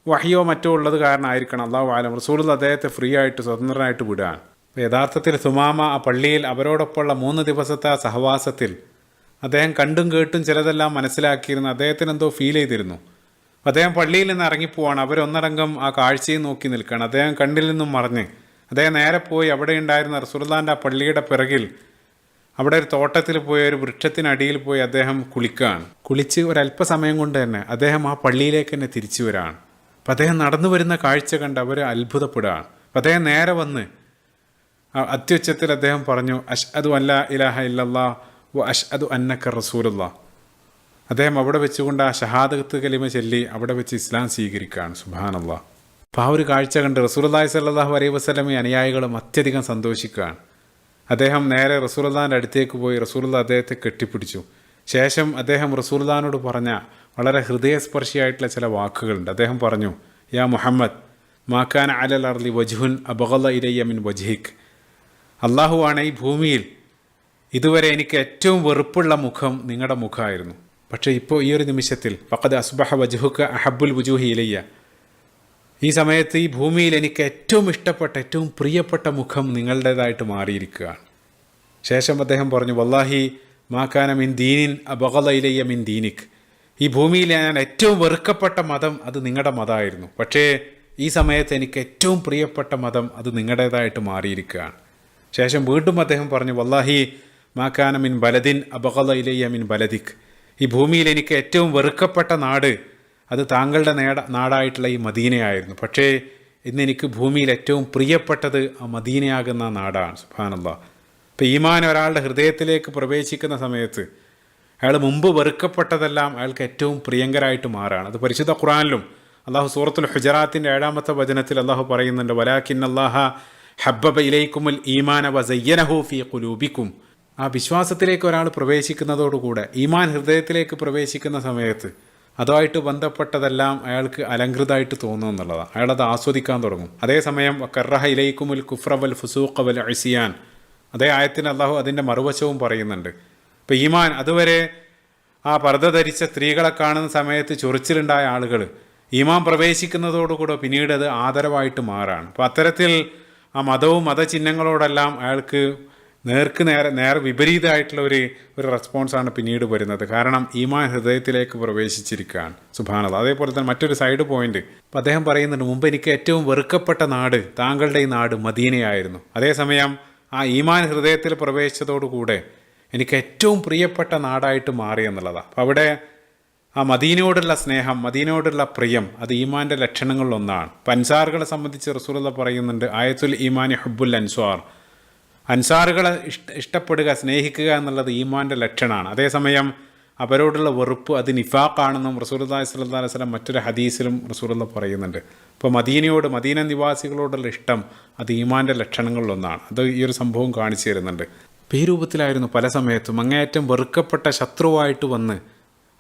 വഹിയോ മറ്റോ ഉള്ളത് കാരണമായിരിക്കണം. അല്ലാഹു ആലം. റസൂലുള്ളാഹി അദ്ദേഹത്തെ ഫ്രീ ആയിട്ട് സ്വതന്ത്രനായിട്ട് വിടുകയാണ്. അപ്പോൾ യഥാർത്ഥത്തിൽ സുമാമ ആ പള്ളിയിൽ അവരോടൊപ്പമുള്ള 3 ദിവസത്തെ ആ സഹവാസത്തിൽ അദ്ദേഹം കണ്ടും കേട്ടും ചിലതെല്ലാം മനസ്സിലാക്കിയിരുന്നു. അദ്ദേഹത്തിന് എന്തോ ഫീൽ ചെയ്തിരുന്നു. അദ്ദേഹം പള്ളിയിൽ നിന്ന് ഇറങ്ങിപ്പോവാണ്. അവരൊന്നടങ്കം ആ കാഴ്ചയും നോക്കി നിൽക്കുകയാണ്. അദ്ദേഹം കണ്ണിൽ നിന്നും മറഞ്ഞ് അദ്ദേഹം നേരെ പോയി അവിടെ ഉണ്ടായിരുന്ന റസൂലുള്ളാഹിൻ്റെ ആ പള്ളിയുടെ പിറകിൽ അവിടെ ഒരു തോട്ടത്തിൽ പോയി ഒരു വൃക്ഷത്തിനടിയിൽ പോയി അദ്ദേഹം കുളിക്കുകയാണ്. കുളിച്ച് ഒരല്പസമയം കൊണ്ട് തന്നെ അദ്ദേഹം ആ പള്ളിയിലേക്ക് തന്നെ തിരിച്ചു വരികയാണ്. അപ്പം അദ്ദേഹം നടന്നു വരുന്ന കാഴ്ച കണ്ട് അവർ അത്ഭുതപ്പെടുകയാണ്. അപ്പം അദ്ദേഹം നേരെ വന്ന് അത്യുച്ചത്തിൽ അദ്ദേഹം പറഞ്ഞു, അഷ്ഹദു അല്ലാ ഇലാഹ ഇല്ലല്ലാഹ് വ അഷ്ഹദു അന്നക റസൂലുള്ളാഹ്. അദ്ദേഹം അവിടെ വെച്ചുകൊണ്ട് ആ ഷഹാദത്ത് കലിമ ചൊല്ലി അവിടെ വെച്ച് ഇസ്ലാം സ്വീകരിക്കുകയാണ്. സുബ്ഹാനല്ലാഹ്. അപ്പോൾ ആ ഒരു കാഴ്ച കണ്ട് റസൂലുള്ളാഹി സ്വല്ലല്ലാഹു അലൈഹി വസല്ലമയും അനുയായികളും അത്യധികം സന്തോഷിക്കുകയാണ്. അദ്ദേഹം നേരെ റസൂലുള്ളാഹിൻ്റെ അടുത്തേക്ക് പോയി റസൂലുള്ളാഹി അദ്ദേഹത്തെ കെട്ടിപ്പിടിച്ചു. ശേഷം അദ്ദേഹം റസൂലുള്ളാഹിനോട് പറഞ്ഞ വളരെ ഹൃദയസ്പർശിയായിട്ടുള്ള ചില വാക്കുകളുണ്ട്. അദ്ദേഹം പറഞ്ഞു, യാ മുഹമ്മദ്, മാക്കാന അലൽ അർളി വജ്ഹുൻ അബ്ഗള ഇലയ്യ മിൻ വജ്ഹിക്. അള്ളാഹുവാണ് ഈ ഭൂമിയിൽ ഇതുവരെ എനിക്ക് ഏറ്റവും വെറുപ്പുള്ള മുഖം നിങ്ങളുടെ മുഖമായിരുന്നു. പക്ഷേ ഇപ്പോൾ ഈ ഒരു നിമിഷത്തിൽ ഫഖദ് അസ്ബഹ വജ്ഹുക അഹബ്ബുൽ വുജൂഹി ഇലയ്യ, ഈ സമയത്ത് ഈ ഭൂമിയിൽ എനിക്ക് ഏറ്റവും ഇഷ്ടപ്പെട്ട ഏറ്റവും പ്രിയപ്പെട്ട മുഖം നിങ്ങളുടേതായിട്ട് മാറിയിരിക്കുകയാണ്. ശേഷം അദ്ദേഹം പറഞ്ഞു, വല്ലാഹി മാക്കാന മിൻ ദീനിൻ അബഗള ഇലയ്യ മിൻ ദീനിക്, ഈ ഭൂമിയിൽ ഞാൻ ഏറ്റവും വെറുക്കപ്പെട്ട മതം അത് നിങ്ങളുടെ മതമായിരുന്നു, പക്ഷേ ഈ സമയത്ത് എനിക്ക് ഏറ്റവും പ്രിയപ്പെട്ട മതം അത് നിങ്ങളുടേതായിട്ട് മാറിയിരിക്കുകയാണ്. ശേഷം വീണ്ടും അദ്ദേഹം പറഞ്ഞു, വല്ലാഹി മാക്കാന മിൻ ബലദിൻ അബഗള ഇലയ്യ മിൻ ബലദിക്, ഈ ഭൂമിയിൽ എനിക്ക് ഏറ്റവും വെറുക്കപ്പെട്ട നാട് അത് താങ്കളുടെ നാടായിട്ടുള്ള ഈ മദീനയായിരുന്നു, പക്ഷേ ഇന്ന് എനിക്ക് ഭൂമിയിൽ ഏറ്റവും പ്രിയപ്പെട്ടത് ആ മദീനയാകുന്ന നാടാണ്. സുബ്ഹാനല്ലാഹ്. ഇപ്പോൾ ഈമാൻ ഒരാളുടെ ഹൃദയത്തിലേക്ക് പ്രവേശിക്കുന്ന സമയത്ത് അയാൾ മുമ്പ് വെറുക്കപ്പെട്ടതെല്ലാം അയാൾക്ക് ഏറ്റവും പ്രിയങ്കരായിട്ട് മാറാണ്. അത് പരിശുദ്ധ ഖുർആനിലും അള്ളാഹു സൂറത്തുൽ ഹുജറാത്തിൻ്റെ 7-ാമത്തെ വചനത്തിൽ അള്ളാഹു പറയുന്നുണ്ട്, വലാകിന്നല്ലാഹ ഹബ്ബബ ഇലൈക്കുമുൽ ഈമാന വസയ്യനഹു ഫീ ഖുലൂബിക്കും. ആ വിശ്വാസത്തിലേക്ക് ഒരാൾ പ്രവേശിക്കുന്നതോടുകൂടെ, ഈമാൻ ഹൃദയത്തിലേക്ക് പ്രവേശിക്കുന്ന സമയത്ത് അതുമായിട്ട് ബന്ധപ്പെട്ടതെല്ലാം അയാൾക്ക് അലങ്കൃതമായിട്ട് തോന്നും എന്നുള്ളതാണ്. അയാളത് ആസ്വദിക്കാൻ തുടങ്ങും. അതേസമയം കറഹ ഇലൈക്കുമുൽ കുഫ്ര വൽ ഫുസൂഖ വൽ ഇസ്യാൻ, അതേ ആയത്തിന് അള്ളാഹു അതിൻ്റെ മറുവശവും പറയുന്നുണ്ട്. ഇപ്പോൾ ഈമാൻ അതുവരെ ആ പർദ്ദ ധരിച്ച സ്ത്രീകളെ കാണുന്ന സമയത്ത് ചൊറിച്ചിലുണ്ടായ ആളുകൾ ഈമാൻ പ്രവേശിക്കുന്നതോടുകൂടെ പിന്നീട് അത് ആദരവായിട്ട് മാറാണ്. അപ്പോൾ അത്തരത്തിൽ ആ മതവും മതചിഹ്നങ്ങളോടെല്ലാം അയാൾക്ക് നേരെ വിപരീതമായിട്ടുള്ള ഒരു റെസ്പോൺസാണ് പിന്നീട് വരുന്നത്. കാരണം ഈമാൻ ഹൃദയത്തിലേക്ക് പ്രവേശിച്ചിരിക്കുകയാണ്. സുബ്ഹാനല്ലാഹ്. അതേപോലെ തന്നെ മറ്റൊരു സൈഡ് പോയിന്റ് അപ്പോൾ അദ്ദേഹം പറയുന്നുണ്ട്, മുമ്പ് എനിക്ക് ഏറ്റവും വെറുക്കപ്പെട്ട നാട് താങ്കളുടെ ഈ നാട് മദീനയായിരുന്നു, അതേസമയം ആ ഈമാൻ ഹൃദയത്തിൽ പ്രവേശിച്ചതോടുകൂടെ എനിക്ക് ഏറ്റവും പ്രിയപ്പെട്ട നാടായിട്ട് മാറി എന്നുള്ളതാണ്. അപ്പോൾ അവിടെ ആ മദീനയോടുള്ള സ്നേഹം, മദീനയോടുള്ള പ്രിയം, അത് ഈമാൻ്റെ ലക്ഷണങ്ങളിലൊന്നാണ്. അപ്പോൾ അൻസാറുകളെ സംബന്ധിച്ച് റസൂലുള്ളാഹി പറയുന്നുണ്ട്, ആയത്തുൽ ഈമാനി ഹുബ്ബുൽ അൻസ്വാർ, അൻസാറുകളെ ഇഷ്ടപ്പെടുക, സ്നേഹിക്കുക എന്നുള്ളത് ഈമാൻ്റെ ലക്ഷണമാണ്. അതേസമയം അവരോടുള്ള വെറുപ്പ് അത് നിഫാഖാണെന്നും റസൂലുള്ളാഹി സ്വല്ലല്ലാഹു അലൈഹി വസല്ലം മറ്റൊരു ഹദീസിലും റസൂലുള്ളാഹി പറയുന്നുണ്ട്. അപ്പോൾ മദീന നിവാസികളോടുള്ള ഇഷ്ടം അത് ഈമാൻ്റെ ലക്ഷണങ്ങളിലൊന്നാണ്. അത് ഈ ഒരു സംഭവം കാണിച്ചു തരുന്നുണ്ട്. ഈ രൂപത്തിലായിരുന്നു പല സമയത്തും അങ്ങേയറ്റം വെറുക്കപ്പെട്ട ശത്രുവായിട്ട് വന്ന്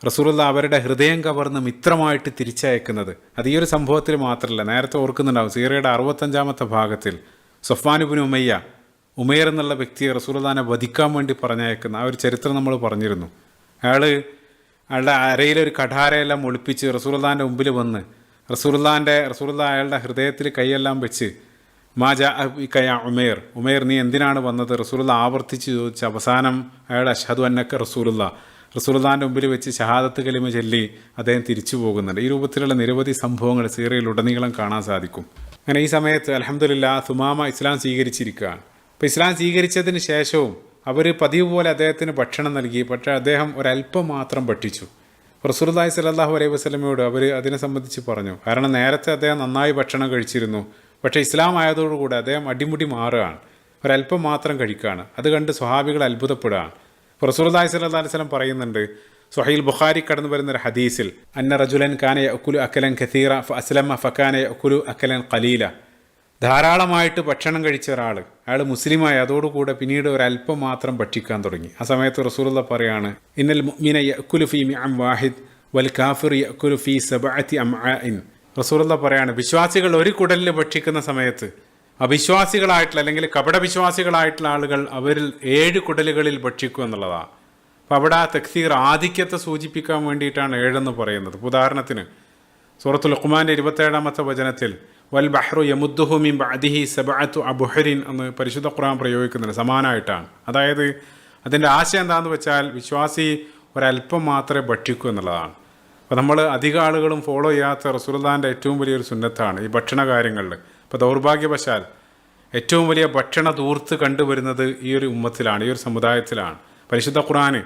റസൂലുള്ളാഹി അവരുടെ ഹൃദയം കവർന്ന് മിത്രമായിട്ട് തിരിച്ചയക്കുന്നത്. അത് ഈ ഒരു സംഭവത്തിൽ മാത്രമല്ല, നേരത്തെ ഓർക്കുന്നുണ്ടാവും, സീറയുടെ 65-ാമത്തെ ഭാഗത്തിൽ സഫ്വാൻ ഇബ്നു ഉമൈർ എന്നുള്ള വ്യക്തിയെ റസൂലുള്ളാഹിനെ വധിക്കാൻ വേണ്ടി പറഞ്ഞയക്കുന്ന ആ ഒരു ചരിത്രം നമ്മൾ പറഞ്ഞിരുന്നു. അയാളുടെ അരയിലൊരു കഠാരയെല്ലാം ഒളിപ്പിച്ച് റസൂലുള്ളാഹിൻ്റെ മുമ്പിൽ വന്ന് റസൂലുള്ളാഹി അയാളുടെ ഹൃദയത്തിൽ കൈയെല്ലാം വെച്ച് ഉമൈർ നീ എന്തിനാണ് വന്നത് റസൂലുള്ളാഹി ആവർത്തിച്ച് ചോദിച്ച് അവസാനം അയാൾ അഷ്ഹദു അന്നക റസൂലുള്ളാഹിൻ്റെ മുമ്പിൽ വെച്ച് ഷഹാദത്ത് കലിമ ചൊല്ലി അദ്ദേഹം തിരിച്ചു പോകുന്നുണ്ട്. ഈ രൂപത്തിലുള്ള നിരവധി സംഭവങ്ങൾ സീറയിൽ ഉടനീളം കാണാൻ സാധിക്കും. അങ്ങനെ ഈ സമയത്ത് അൽഹംദുലില്ലാഹ് സുമാമ ഇസ്ലാം സ്വീകരിച്ചിരിക്കുകയാണ്. അപ്പോൾ ഇസ്ലാം സ്വീകരിച്ചതിന് ശേഷവും അവർ പതിവ് പോലെ അദ്ദേഹത്തിന് ഭക്ഷണം നൽകി, പക്ഷേ അദ്ദേഹം ഒരല്പം മാത്രം ഭക്ഷിച്ചു. റസൂലുള്ളാഹി സ്വല്ലല്ലാഹു അലൈഹി വസല്ലമയോട് അവർ അതിനെ സംബന്ധിച്ച് പറഞ്ഞു. കാരണം നേരത്തെ അദ്ദേഹം നന്നായി ഭക്ഷണം കഴിച്ചിരുന്നു, പക്ഷേ ഇസ്ലാം ആയതോടുകൂടി അദ്ദേഹം അടിമുടി മാറുകയാണ്, ഒരല്പം മാത്രം കഴിക്കുകയാണ്. അത് കണ്ട് സ്വഹാബികൾ അത്ഭുതപ്പെടുകയാണ്. റസൂലുള്ളാഹി സ്വല്ലല്ലാഹു അലൈഹി വസല്ലം പറയുന്നുണ്ട്, സ്വഹീൽ ബുഖാരി കടന്നു വരുന്നൊരു ഹദീസിൽ, അന്ന റജുലൻ കാന യഅകുലു അക്കലൻ കസീറ ഫഅസ്ലമ ഫകാന യഅകുലു അക്കലൻ ഖലീല, ധാരാളമായിട്ട് ഭക്ഷണം കഴിച്ച അയാൾ മുസ്ലിമായി അതോടുകൂടെ പിന്നീട് ഒരല്പം മാത്രം ഭക്ഷിക്കാൻ തുടങ്ങി. ആ സമയത്ത് റസൂലുള്ളാഹി പറയാണ്, ഇന്നൽ മുഅ്മിന യഅകുലു ഫീ മിഅം വാഹിദ് വൽ കാഫിർ യഅകുലു ഫീ സബഅതി അംആഇൻ. റസൂലുള്ളാഹി പറയാണ്, വിശ്വാസികൾ ഒരു കുടലിൽ ഭക്ഷിക്കുന്ന സമയത്ത് അവിശ്വാസികളായിട്ടുള്ള അല്ലെങ്കിൽ കപടവിശ്വാസികളായിട്ടുള്ള ആളുകൾ അവരിൽ 7 കുടലുകളിൽ ഭക്ഷിക്കും എന്നുള്ളതാണ്. അപ്പോൾ അവിടെ ആ തക്സീർ ആധിക്യത്തെ സൂചിപ്പിക്കാൻ വേണ്ടിയിട്ടാണ് 7 പറയുന്നത്. ഉദാഹരണത്തിന് സൂറത്തുൽ ലുഖ്മാൻ്റെ 27-ാമത്തെ വചനത്തിൽ വൽ ബഹ്റു യമുദ്ദുഹു മിൻ ബഅദിഹി സബഅതു അബ്ഹുരിൻ എന്ന് പരിശുദ്ധ ഖുർആൻ പ്രയോഗിക്കുന്നുണ്ട്. സമാനമായിട്ടാണ്. അതായത് അതിൻ്റെ ആശയം എന്താണെന്ന് വെച്ചാൽ വിശ്വാസി ഒരല്പം മാത്രമേ ഭക്ഷിക്കൂ എന്നുള്ളതാണ്. അപ്പോൾ നമ്മൾ അധികം ആളുകളും ഫോളോ ചെയ്യാത്ത റസൂലുള്ളാഹിൻ്റെ ഏറ്റവും വലിയൊരു സുന്നത്താണ് ഈ ഭക്ഷണ കാര്യങ്ങളിൽ. ഇപ്പോൾ ദൗർഭാഗ്യവശാൽ ഏറ്റവും വലിയ ഭക്ഷണ ധൂർത്ത് കണ്ടുവരുന്നത് ഈ ഒരു ഉമ്മത്തിലാണ്, ഈ ഒരു സമുദായത്തിലാണ്. പരിശുദ്ധ ഖുർആൻ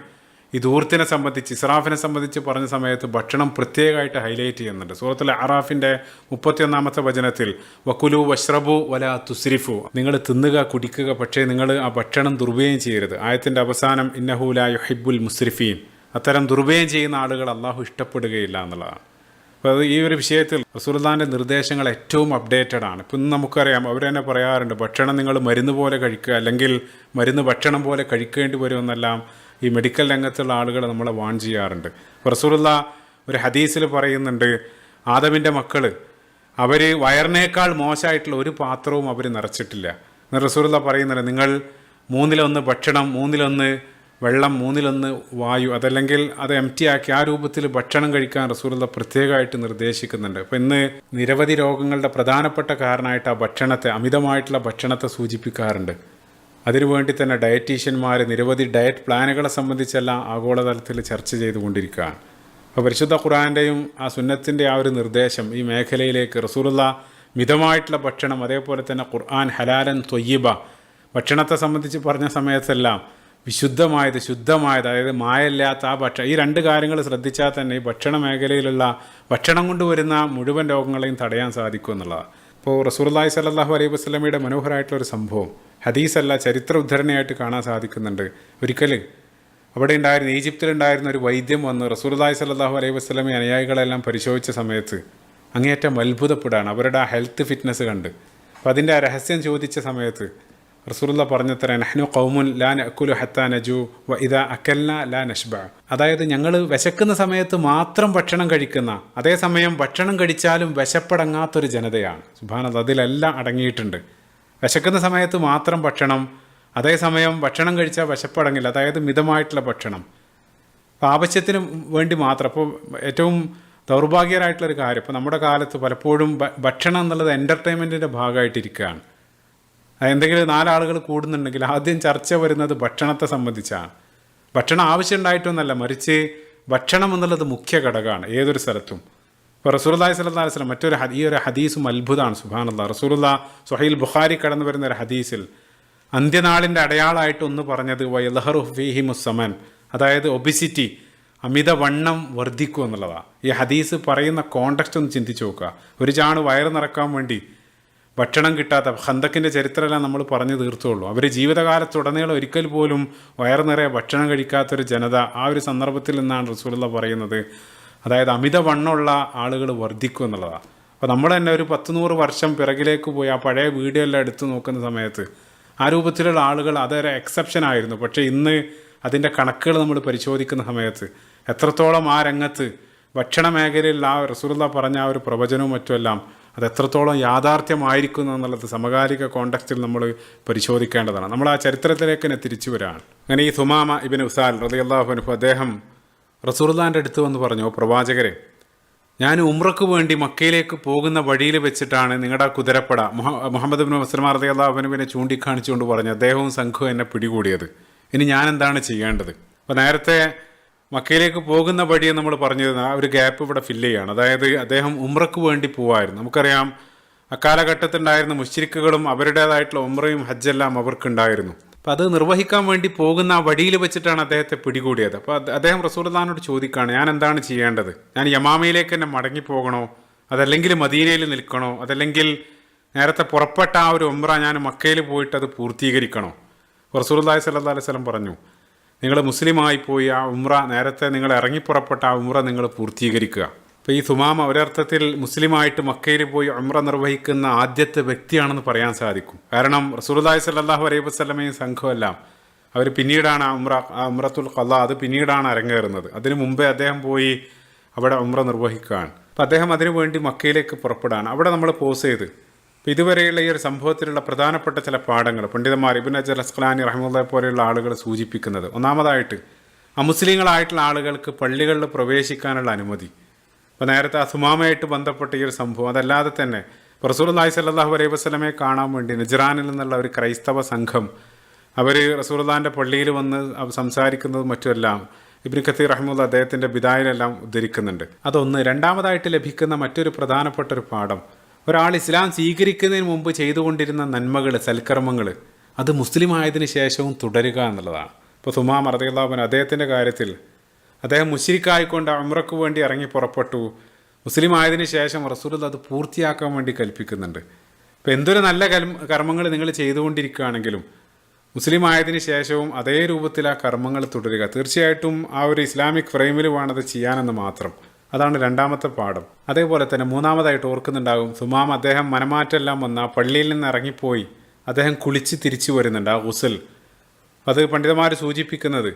ഈ ധൂർത്തിനെ സംബന്ധിച്ച്, ഇസ്രാഫിനെ സംബന്ധിച്ച് പറഞ്ഞ സമയത്ത് ഭക്ഷണം പ്രത്യേകമായിട്ട് ഹൈലൈറ്റ് ചെയ്യുന്നുണ്ട്. സൂറത്തുൽ അറാഫിൻ്റെ 31-ാമത്തെ വചനത്തിൽ വക്കുലു വഷ്റബു വല തുസ്രിഫു, നിങ്ങൾ തിന്നുക കുടിക്കുക, പക്ഷേ നിങ്ങൾ ആ ഭക്ഷണം ദുർവ്യയം ചെയ്യരുത്. ആയത്തിൻ്റെ അവസാനം ഇന്നഹു ലാ യുഹിബ്ബുൽ മുസ്രിഫീൻ, അത്തരം ദുർവ്യയം ചെയ്യുന്ന ആളുകൾ അള്ളാഹു ഇഷ്ടപ്പെടുകയില്ല എന്നുള്ളതാണ്. അപ്പോൾ അത് ഈ ഒരു വിഷയത്തിൽ റസൂലുള്ളാഹിൻ്റെ നിർദ്ദേശങ്ങൾ ഏറ്റവും അപ്ഡേറ്റഡ് ആണ്. ഇപ്പം ഇന്ന് നമുക്കറിയാം, അവർ തന്നെ പറയാറുണ്ട്, ഭക്ഷണം നിങ്ങൾ മരുന്ന് പോലെ കഴിക്കുക, അല്ലെങ്കിൽ മരുന്ന് ഭക്ഷണം പോലെ കഴിക്കേണ്ടി വരുമെന്നെല്ലാം ഈ മെഡിക്കൽ രംഗത്തുള്ള ആളുകൾ നമ്മളെ വാൺ ചെയ്യാറുണ്ട്. റസൂലുള്ളാഹി ഒരു ഹദീസിൽ പറയുന്നുണ്ട്, ആദമിൻ്റെ മക്കൾ അവർ വയറിനേക്കാൾ മോശമായിട്ടുള്ള ഒരു പാത്രവും അവർ നിറച്ചിട്ടില്ല. റസൂലുള്ളാഹി പറയുന്നുണ്ട്, നിങ്ങൾ 1/3 ഭക്ഷണം 1/3 വെള്ളം 1/3 വായു, അതല്ലെങ്കിൽ അത് എംറ്റി ആക്കി ആ രൂപത്തിൽ ഭക്ഷണം കഴിക്കാൻ റസൂലുള്ള പ്രത്യേകമായിട്ട് നിർദ്ദേശിക്കുന്നുണ്ട്. അപ്പോൾ ഇന്ന് നിരവധി രോഗങ്ങളുടെ പ്രധാനപ്പെട്ട കാരണമായിട്ട് ആ ഭക്ഷണത്തെ, അമിതമായിട്ടുള്ള ഭക്ഷണത്തെ സൂചിപ്പിക്കാറുണ്ട്. അതിനുവേണ്ടി തന്നെ ഡയറ്റീഷ്യന്മാർ നിരവധി ഡയറ്റ് പ്ലാനുകളെ സംബന്ധിച്ചെല്ലാം ആഗോളതലത്തിൽ ചർച്ച ചെയ്തുകൊണ്ടിരിക്കുകയാണ്. അപ്പോൾ പരിശുദ്ധ ഖുർആൻ്റെയും ആ സുന്നത്തിൻ്റെ ആ ഒരു നിർദ്ദേശം ഈ മേഖലയിലേക്ക് റസൂലുള്ള മിതമായിട്ടുള്ള ഭക്ഷണം, അതേപോലെ തന്നെ ഖുർആൻ ഹലാലൻ ത്വയ്യിബ ഭക്ഷണത്തെ സംബന്ധിച്ച് പറഞ്ഞ സമയത്തെല്ലാം വിശുദ്ധമായത്, ശുദ്ധമായത്, അതായത് മായമില്ലാത്ത ആ ഭക്ഷണം, ഈ 2 കാര്യങ്ങൾ ശ്രദ്ധിച്ചാൽ തന്നെ ഈ ഭക്ഷണ മേഖലയിലുള്ള ഭക്ഷണം കൊണ്ട് വരുന്ന മുഴുവൻ രോഗങ്ങളെയും തടയാൻ സാധിക്കും എന്നുള്ളതാണ്. ഇപ്പോൾ റസൂലുള്ളാഹി സ്വല്ലല്ലാഹു അലൈഹി വസല്ലമയുടെ മനോഹരമായിട്ടുള്ളൊരു സംഭവം ഹദീസല്ല, ചരിത്ര ഉദ്ധരണിയായിട്ട് കാണാൻ സാധിക്കുന്നുണ്ട്. ഒരിക്കൽ അവിടെ ഉണ്ടായിരുന്ന, ഈജിപ്തിലുണ്ടായിരുന്ന ഒരു വൈദ്യം വന്ന് റസൂലുള്ളാഹി സ്വല്ലല്ലാഹു അലൈഹി വസല്ലമയെ അനുയായികളെല്ലാം പരിശോധിച്ച സമയത്ത് അങ്ങേയറ്റം അത്ഭുതപ്പെടാണ് അവരുടെ ആ ഹെൽത്ത് ഫിറ്റ്നസ് കണ്ട്. അപ്പോൾ അതിൻ്റെ ആ രഹസ്യം ചോദിച്ച സമയത്ത് റസൂലുള്ള പറഞ്ഞത്ര നഹ്നു ഖൗമുൻ ലാ നഅകുലു ഹത്താ നജൂ വ ഇദാ അകൽനാ ലാ നശ്ബഅ. അതായത് ഞങ്ങൾ വിശക്കുന്ന സമയത്ത് മാത്രം ഭക്ഷണം കഴിക്കുന്ന, അതേസമയം ഭക്ഷണം കഴിച്ചാലും വിശപ്പടങ്ങാത്തൊരു ജനതയാണ്. സുബ്ഹാനല്ലാഹ്, അതിലെല്ലാം അടങ്ങിയിട്ടുണ്ട്. വിശക്കുന്ന സമയത്ത് മാത്രം ഭക്ഷണം, അതേസമയം ഭക്ഷണം കഴിച്ചാൽ വിശപ്പടങ്ങില്ല, അതായത് മിതമായിട്ടുള്ള ഭക്ഷണം, അപ്പോൾ ആവശ്യത്തിന് വേണ്ടി മാത്രം. അപ്പോൾ ഏറ്റവും ദൗർഭാഗ്യകരമായിട്ടുള്ളൊരു കാര്യം, ഇപ്പോൾ നമ്മുടെ കാലത്ത് പലപ്പോഴും ഭക്ഷണം എന്നുള്ളത് എൻ്റർടൈൻമെൻറ്റിൻ്റെ ഭാഗമായിട്ടിരിക്കുകയാണ്. എന്തെങ്കിലും 4 ആളുകൾ കൂടുന്നുണ്ടെങ്കിൽ ആദ്യം ചർച്ച വരുന്നത് ഭക്ഷണത്തെ സംബന്ധിച്ചാണ്. ഭക്ഷണം ആവശ്യമുണ്ടായിട്ടൊന്നല്ല, മറിച്ച് ഭക്ഷണം എന്നുള്ളത് മുഖ്യ ഘടകമാണ് ഏതൊരു സ്ഥലത്തും. ഇപ്പോൾ റസൂലുള്ളാഹി സ്വല്ലല്ലാഹു അലൈഹി വസല്ലം ഈ ഒരു ഹദീസും അത്ഭുതമാണ്. സുബ്ഹാനല്ലാഹ്, റസൂലുള്ളാഹി സ്വഹീഹുൽ ബുഖാരി കടന്നു വരുന്ന ഒരു ഹദീസിൽ അന്ത്യനാളിൻ്റെ അടയാളമായിട്ടൊന്ന് പറഞ്ഞത് വയൽഹറു ഫീഹിമുസ് സമൻ, അതായത് ഒബിസിറ്റി, അമിതവണ്ണം വർദ്ധിക്കും എന്നുള്ളതാണ്. ഈ ഹദീസ് പറയുന്ന കോണ്ടക്സ്റ്റ് ഒന്ന് ചിന്തിച്ച് നോക്കുക. ഒരു ചാണ് വയറ് നിറക്കാൻ വേണ്ടി ഭക്ഷണം കിട്ടാത്ത, ഖന്തക്കിൻ്റെ ചരിത്രമെല്ലാം നമ്മൾ പറഞ്ഞു തീർത്തുള്ളൂ. അവർ ജീവിതകാലത്തുടനീളം ഒരിക്കൽ പോലും വയറ് നിറയെ ഭക്ഷണം കഴിക്കാത്തൊരു ജനത ആ ഒരു സന്ദർഭത്തിൽ നിന്നാണ് റസൂലുള്ള പറയുന്നത്. അതായത് അമിതവണ്ണമുള്ള ആളുകൾ വർദ്ധിക്കും എന്നുള്ളതാണ്. അപ്പോൾ നമ്മൾ തന്നെ ഒരു 10-100 വർഷം പിറകിലേക്ക് പോയി ആ പഴയ വീഡിയോ എല്ലാം എടുത്തു നോക്കുന്ന സമയത്ത് ആ രൂപത്തിലുള്ള ആളുകൾ അതൊരു എക്സെപ്ഷൻ ആയിരുന്നു. പക്ഷേ ഇന്ന് അതിൻ്റെ കണക്കുകൾ നമ്മൾ പരിശോധിക്കുന്ന സമയത്ത് എത്രത്തോളം ആ രംഗത്ത് ഭക്ഷണ മേഖലയിൽ ആ റസൂലുള്ള പറഞ്ഞ ആ ഒരു പ്രവചനവും മറ്റുമെല്ലാം അത് എത്രത്തോളം യാഥാർത്ഥ്യമായിരിക്കുന്നു എന്നുള്ളത് സമകാലിക കോണ്ടക്സ്റ്റിൽ നമ്മൾ പരിശോധിക്കേണ്ടതാണ്. നമ്മൾ ആ ചരിത്രത്തിലേക്ക് തന്നെ തിരിച്ചു വരികയാണ്. അങ്ങനെ ഈ സുമാമ ഇബ്നു ഉസാൽ റളിയല്ലാഹു അൻഹു അദ്ദേഹം റസൂലുള്ളാഹിൻ്റെ അടുത്ത് വന്ന് പറഞ്ഞു, പ്രവാചകരെ, ഞാൻ ഉംറക്ക് വേണ്ടി മക്കയിലേക്ക് പോകുന്ന വഴിയിൽ വെച്ചിട്ടാണ് നിങ്ങളുടെ കുതിരപ്പട മുഹമ്മദ് ഇബ്നു മസ്ലമ റളിയല്ലാഹു അൻഹുവിനെ ചൂണ്ടിക്കാണിച്ചുകൊണ്ട് പറഞ്ഞു അദ്ദേഹവും സംഘവും എന്നെ പിടികൂടിയത്. ഇനി ഞാൻ എന്താണ് ചെയ്യേണ്ടത്? അപ്പോൾ നേരത്തെ മക്കയിലേക്ക് പോകുന്ന വഴിയെ നമ്മൾ പറഞ്ഞത് ആ ഒരു ഗ്യാപ്പ് ഇവിടെ ഫില്ല് ചെയ്യുകയാണ്. അതായത് അദ്ദേഹം ഉംറക്ക് വേണ്ടി പോവായിരുന്നു. നമുക്കറിയാം അക്കാലഘട്ടത്തിലുണ്ടായിരുന്ന മുശ്രിക്കുകളും അവരുടേതായിട്ടുള്ള ഉംറയും ഹജ്ജെല്ലാം അവർക്കുണ്ടായിരുന്നു. അപ്പം അത് നിർവഹിക്കാൻ വേണ്ടി പോകുന്ന ആ വഴിയിൽ വെച്ചിട്ടാണ് അദ്ദേഹത്തെ പിടികൂടിയത്. അപ്പോൾ അദ്ദേഹം റസൂലുള്ളാഹിനോട് ചോദിക്കുകയാണ്, ഞാൻ എന്താണ് ചെയ്യേണ്ടത്? ഞാൻ യമാമയിലേക്ക് തന്നെ മടങ്ങിപ്പോകണോ, അതല്ലെങ്കിൽ മദീനയിൽ നിൽക്കണോ, അതല്ലെങ്കിൽ നേരത്തെ പുറപ്പെട്ട ആ ഒരു ഉംറ ഞാൻ മക്കയിൽ പോയിട്ട് അത് പൂർത്തീകരിക്കണോ? റസൂലുള്ളാഹി സ്വല്ലല്ലാഹു അലൈഹി വസല്ലം പറഞ്ഞു, നിങ്ങൾ മുസ്ലിമായി പോയി ആ ഉംറ, നേരത്തെ നിങ്ങൾ ഇറങ്ങിപ്പുറപ്പെട്ട ആ ഉംറ നിങ്ങൾ പൂർത്തീകരിക്കുക. അപ്പോൾ ഈ സുമാമ ഒരർത്ഥത്തിൽ മുസ്ലിമായിട്ട് മക്കയിൽ പോയി ഉംറ നിർവഹിക്കുന്ന ആദ്യത്തെ വ്യക്തിയാണെന്ന് പറയാൻ സാധിക്കും. കാരണം റസൂലുള്ളാഹി സ്വല്ലല്ലാഹു അലൈഹി വസല്ലമയും സംഘമെല്ലാം അവർ പിന്നീടാണ് ആ ഉംറത്തുൽ ഖളാ അത് പിന്നീടാണ് അരങ്ങേറുന്നത്. അതിനു മുമ്പേ അദ്ദേഹം പോയി അവിടെ ഉംറ നിർവഹിക്കുകയാണ്. അപ്പോൾ അദ്ദേഹം അതിനു വേണ്ടി മക്കയിലേക്ക് പുറപ്പെടുകയാണ്. അവിടെ നമ്മൾ പോസ് ചെയ്ത് ഇതുവരെയുള്ള ഈ ഒരു സംഭവത്തിലുള്ള പ്രധാനപ്പെട്ട ചില പാഠങ്ങൾ പണ്ഡിതന്മാർ ഇബ്നു ഹജർ അസ്ഖലാനി റഹിമഹുല്ലാഹി പോലെയുള്ള ആളുകൾ സൂചിപ്പിക്കുന്നത്, ഒന്നാമതായിട്ട് അമുസ്ലിങ്ങളായിട്ടുള്ള ആളുകൾക്ക് പള്ളികളിൽ പ്രവേശിക്കാനുള്ള അനുമതി. അപ്പോൾ നേരത്തെ സുമാമയായിട്ട് ബന്ധപ്പെട്ട ഈ ഒരു സംഭവം, അതല്ലാതെ തന്നെ റസൂലുള്ളാഹി സ്വല്ലല്ലാഹു അലൈഹി വസല്ലമയെ കാണാൻ വേണ്ടി നജ്റാനിൽ നിന്നുള്ള ഒരു ക്രൈസ്തവ സംഘം അവർ റസൂലുള്ളാഹിൻ്റെ പള്ളിയിൽ വന്ന് സംസാരിക്കുന്നതും മറ്റുമെല്ലാം ഇബ്നു കസീർ റഹിമഹുല്ലാഹ് അദ്ദേഹത്തിൻ്റെ ബിദായിലെല്ലാം ഉദ്ധരിക്കുന്നുണ്ട്. അതൊന്ന്. രണ്ടാമതായിട്ട് ലഭിക്കുന്ന മറ്റൊരു പ്രധാനപ്പെട്ട ഒരു പാഠം, ഒരാൾ ഇസ്ലാം സ്വീകരിക്കുന്നതിന് മുമ്പ് ചെയ്തുകൊണ്ടിരുന്ന നന്മകൾ, സൽക്കർമ്മങ്ങൾ അത് മുസ്ലിം ആയതിനു ശേഷവും തുടരുക എന്നുള്ളതാണ്. ഇപ്പോൾ സുമാമ റളിയല്ലാഹു അൻഹു അദ്ദേഹത്തിൻ്റെ കാര്യത്തിൽ അദ്ദേഹം മുശ്രിക്കായിക്കൊണ്ട് ഉംറക്ക് വേണ്ടി ഇറങ്ങി പുറപ്പെട്ടു. മുസ്ലിം ആയതിനു ശേഷം റസൂലുള്ളാഹി അത് പൂർത്തിയാക്കാൻ വേണ്ടി കൽപ്പിക്കുന്നുണ്ട്. ഇപ്പോൾ എന്തൊരു നല്ല കർമ്മങ്ങൾ നിങ്ങൾ ചെയ്തുകൊണ്ടിരിക്കുകയാണെങ്കിലും മുസ്ലിം ആയതിനു ശേഷവും അതേ രൂപത്തിൽ ആ കർമ്മങ്ങൾ തുടരുക. തീർച്ചയായിട്ടും ആ ഒരു ഇസ്ലാമിക് ഫ്രെയിമിൽ വേണത് ചെയ്യാനെന്ന് മാത്രം. അതാണ് രണ്ടാമത്തെ പാഠം. അതേപോലെ തന്നെ മൂന്നാമതായിട്ട് ഓർക്കുന്നുണ്ടാകും, സുമാമ അദ്ദേഹം മനമാറ്റെല്ലാം വന്ന് ആ പള്ളിയിൽ നിന്ന് ഇറങ്ങിപ്പോയി അദ്ദേഹം കുളിച്ച് തിരിച്ചു വരുന്നുണ്ട്. ആ ഗുസ്ൽ അത് പണ്ഡിതന്മാർ സൂചിപ്പിക്കുന്നത്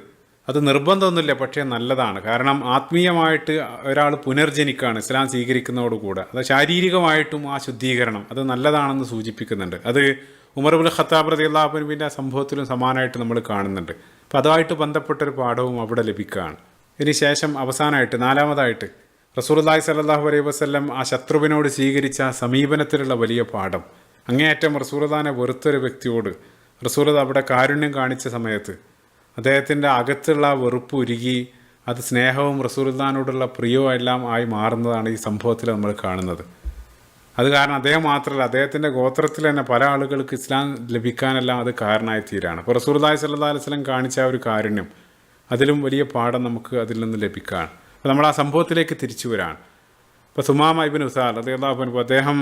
അത് നിർബന്ധമൊന്നുമില്ല, പക്ഷേ നല്ലതാണ്. കാരണം ആത്മീയമായിട്ട് ഒരാൾ പുനർജനിക്കുകയാണ് ഇസ്ലാം സ്വീകരിക്കുന്നതോടുകൂടെ. അത് ശാരീരികമായിട്ടും ആ ശുദ്ധീകരണം അത് നല്ലതാണെന്ന് സൂചിപ്പിക്കുന്നുണ്ട്. അത് ഉമർ ഇബ്നുൽ ഖത്താബ് റളിയല്ലാഹു അൻഹുവിൻ്റെ സംഭവത്തിലും സമാനമായിട്ട് നമ്മൾ കാണുന്നുണ്ട്. അപ്പോൾ അതുമായിട്ട് ബന്ധപ്പെട്ടൊരു പാഠവും അവിടെ ലഭിക്കുകയാണ്. ഇതിന് ശേഷം അവസാനമായിട്ട് 4-മതായിട്ട് റസൂലുള്ളാഹി സ്വല്ലല്ലാഹു അലൈഹി വസല്ലം ആ ശത്രുവിനോട് സ്വീകരിച്ച സമീപനത്തിലുള്ള വലിയ പാഠം. അങ്ങേയറ്റം റസൂലുള്ളാഹിനെ വെറുത്തൊരു വ്യക്തിയോട് റസൂലുള്ളാഹി അവിടെ കാരുണ്യം കാണിച്ച സമയത്ത് അദ്ദേഹത്തിൻ്റെ അകത്തുള്ള വെറുപ്പ് ഉരുകി അത് സ്നേഹവും റസൂലുള്ളാഹിനോടുള്ള പ്രിയവും എല്ലാം ആയി മാറുന്നതാണ് ഈ സംഭവത്തിൽ നമ്മൾ കാണുന്നത്. അത് കാരണം അദ്ദേഹം മാത്രമല്ല, അദ്ദേഹത്തിൻ്റെ ഗോത്രത്തിൽ തന്നെ പല ആളുകൾക്ക് ഇസ്ലാം ലഭിക്കാനെല്ലാം അത് കാരണമായി തീരാണ്. അപ്പോൾ റസൂലുള്ളാഹി സ്വല്ലല്ലാഹു അലൈഹി വസല്ലം കാണിച്ച ആ ഒരു കാരുണ്യം, അതിലും വലിയ പാഠം നമുക്ക് അതിൽ നിന്ന് ലഭിക്കുകയാണ്. അപ്പോൾ നമ്മൾ ആ സംഭവത്തിലേക്ക് തിരിച്ചു വരാണ്. ഇപ്പോൾ സുമാമ ഇബ്നു ഉസാൽ റളിയല്ലാഹു അൻഹു അദ്ദേഹം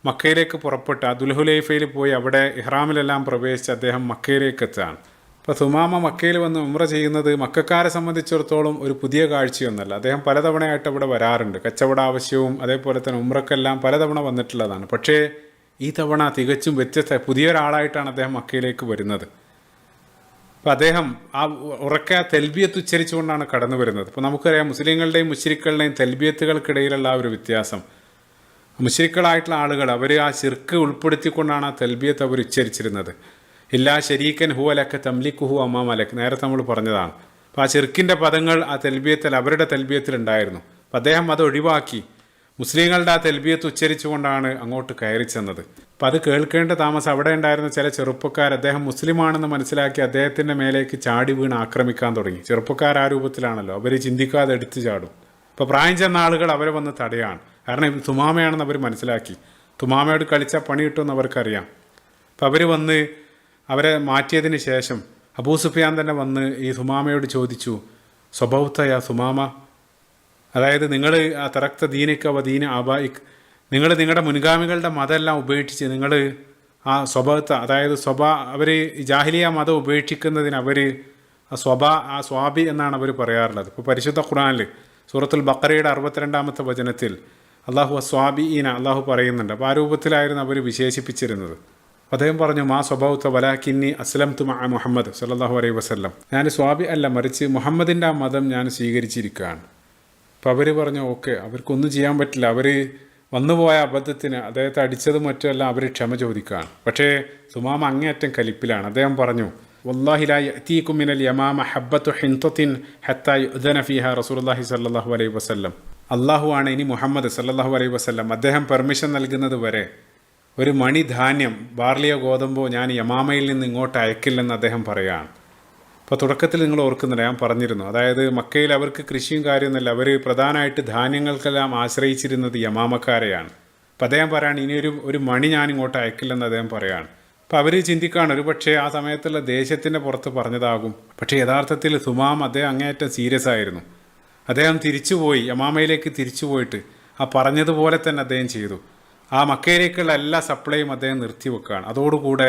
മക്കയിലേക്ക് പുറപ്പെട്ട് ദുൽഹുലൈഫയിൽ പോയി അവിടെ ഇഹ്റാമിലെല്ലാം പ്രവേശിച്ച് അദ്ദേഹം മക്കയിലേക്ക് എത്തുകയാണ്. അപ്പോൾ സുമാമ മക്കയിൽ വന്ന് ഉംറ ചെയ്യുന്നത് മക്കക്കാരെ സംബന്ധിച്ചിടത്തോളം ഒരു പുതിയ കാഴ്ചയൊന്നുമല്ല. അദ്ദേഹം പലതവണയായിട്ട് അവിടെ വരാറുണ്ട്. കച്ചവട ആവശ്യവും അതേപോലെ തന്നെ ഉംറക്കെല്ലാം പലതവണ വന്നിട്ടുള്ളതാണ്. പക്ഷേ ഈ തവണ തികച്ചും വ്യത്യസ്ത പുതിയൊരാളായിട്ടാണ് അദ്ദേഹം മക്കയിലേക്ക് വരുന്നത്. അപ്പോൾ അദ്ദേഹം ആ ഉറക്കെ തെൽബിയത്ത് ഉച്ചരിച്ചുകൊണ്ടാണ് കടന്നു വരുന്നത്. അപ്പോൾ നമുക്കറിയാം മുസ്ലിങ്ങളുടെയും മുശ്രിക്കുകളുടെയും തെൽബിയത്തുകൾക്കിടയിലുള്ള ആ ഒരു വ്യത്യാസം. മുശ്രിക്കുകളായിട്ടുള്ള ആളുകൾ അവർ ആ ശിർക്ക് ഉൾപ്പെടുത്തിക്കൊണ്ടാണ് ആ തെൽബിയത്ത് അവർ ഉച്ചരിച്ചിരുന്നത്. ഇല്ലാ ശരീക്കൻ ഹു അലക്ക് തംലിക്കുഹു അമ്മാ മലക്ക്, നേരത്തെ നമ്മൾ പറഞ്ഞതാണ്. അപ്പോൾ ആ ശിർക്കിൻ്റെ പദങ്ങൾ ആ തെൽബിയത്തിൽ അവരുടെ തെൽബിയത്തിലുണ്ടായിരുന്നു. അപ്പം അദ്ദേഹം അത് ഒഴിവാക്കി മുസ്ലിങ്ങളുടെ ആ തെൽബിയത്ത് ഉച്ചരിച്ചുകൊണ്ടാണ് അങ്ങോട്ട് കയറി ചെന്നത്. അപ്പം അത് കേൾക്കേണ്ട താമസം അവിടെ ഉണ്ടായിരുന്ന ചില ചെറുപ്പക്കാർ അദ്ദേഹം മുസ്ലിമാണെന്ന് മനസ്സിലാക്കി അദ്ദേഹത്തിൻ്റെ മേലേക്ക് ചാടി വീണ് ആക്രമിക്കാൻ തുടങ്ങി. ചെറുപ്പക്കാർ ആ രൂപത്തിലാണല്ലോ, അവർ ചിന്തിക്കാതെ എടുത്തു ചാടും. അപ്പോൾ പ്രായം ചെന്ന ആളുകൾ അവരെ വന്ന് തടയാണ്. കാരണം ഇത് തുമാമയാണെന്ന് അവർ മനസ്സിലാക്കി. തുമാമയോട് കളിച്ചാൽ പണി കിട്ടുമെന്ന് അവർക്കറിയാം. അപ്പം അവർ വന്ന് അവരെ മാറ്റിയതിന് ശേഷം അബൂ സുഫിയാൻ തന്നെ വന്ന് ഈ സുമാമയോട് ചോദിച്ചു, സ്വബൗത്തയ സുമാമ, അതായത് നിങ്ങൾ ആ തറക്ത ദീനിക്ക വ ദീന ആബായിക്, നിങ്ങൾ നിങ്ങളുടെ മുൻഗാമികളുടെ മതമെല്ലാം ഉപേക്ഷിച്ച് നിങ്ങൾ ആ സ്വബൗത്ത, അതായത് അവർ ജാഹിലിയ മതം ഉപേക്ഷിക്കുന്നതിന് അവർ ആ സ്വാബി എന്നാണ് അവർ പറയാറുള്ളത്. ഇപ്പോൾ പരിശുദ്ധ ഖുർആനിൽ സൂറത്തുൽ ബഖറയുടെ 62-ാമത്തെ വചനത്തിൽ അള്ളാഹു സ്വാബിഈന അള്ളാഹു പറയുന്നുണ്ട്. അപ്പോൾ ആ രൂപത്തിലായിരുന്നു അവർ വിശേഷിപ്പിച്ചിരുന്നത്. അദ്ദേഹം പറഞ്ഞു, മാ സ്വബൗത്ത വലാകിന്നി അസ്ലംതു മഅ മുഹമ്മദ് സല്ലല്ലാഹു അലൈഹി വസല്ലം, ഞാൻ സ്വാബി അല്ല, മറിച്ച് മുഹമ്മദിൻ്റെ ആ മതം ഞാൻ സ്വീകരിച്ചിരിക്കുകയാണ്. അപ്പോൾ അവർ പറഞ്ഞു ഓക്കെ, അവർക്കൊന്നും ചെയ്യാൻ പറ്റില്ല. അവർ വന്നുപോയ അബദ്ധത്തിന് അദ്ദേഹത്തെ അടിച്ചതും മറ്റുമെല്ലാം അവർ ക്ഷമ ചോദിക്കുകയാണ്. പക്ഷേ സുമാമ അങ്ങേയറ്റം കലിപ്പിലാണ്. അദ്ദേഹം പറഞ്ഞു, വല്ലാഹി ലാ യഅതീകും മിനൽ യമാമ ഹബ്ബത്തു ഹിൻതത്തിൻ ഹത്താ യുഅ്ദന ഫീഹാ റസൂലുള്ളാഹി സല്ലല്ലാഹു അലൈഹി വസല്ലം, അള്ളാഹു ആണ് ഇനി മുഹമ്മദ് സല്ലല്ലാഹു അലൈഹി വസല്ലം അദ്ദേഹം പെർമിഷൻ നൽകുന്നത് വരെ ഒരു മണി ധാന്യം, ബാർലിയോ ഗോതമ്പോ ഞാൻ യമാമയിൽ നിന്ന് ഇങ്ങോട്ട് അയക്കില്ലെന്ന് അദ്ദേഹം പറയുകയാണ്. അപ്പോൾ തുടക്കത്തിൽ നിങ്ങൾ ഓർക്കുന്നില്ല, ഞാൻ പറഞ്ഞിരുന്നു, അതായത് മക്കയിൽ അവർക്ക് കൃഷിയും കാര്യമൊന്നുമില്ല, അവർ പ്രധാനമായിട്ട് ധാന്യങ്ങൾക്കെല്ലാം ആശ്രയിച്ചിരുന്നത് യമാമക്കാരെയാണ്. അപ്പോൾ അദ്ദേഹം പറയാണ്, ഇനി ഒരു മണി ഞാൻ ഇങ്ങോട്ട് അയക്കില്ലെന്ന് അദ്ദേഹം പറയുകയാണ്. അപ്പോൾ അവർ ചിന്തിക്കുകയാണ്, ഒരു പക്ഷേ ആ സമയത്തുള്ള ദേശത്തിൻ്റെ പുറത്ത് പറഞ്ഞതാകും. പക്ഷേ യഥാർത്ഥത്തിൽ സുമാം അദ്ദേഹം അങ്ങേയറ്റം സീരിയസ് ആയിരുന്നു. അദ്ദേഹം തിരിച്ചുപോയി, യമാമയിലേക്ക് തിരിച്ചു പോയിട്ട് ആ പറഞ്ഞതുപോലെ തന്നെ അദ്ദേഹം ചെയ്തു. ആ മക്കയിലേക്കുള്ള എല്ലാ സപ്ലൈയും അദ്ദേഹം നിർത്തിവെക്കുകയാണ്. അതോടുകൂടെ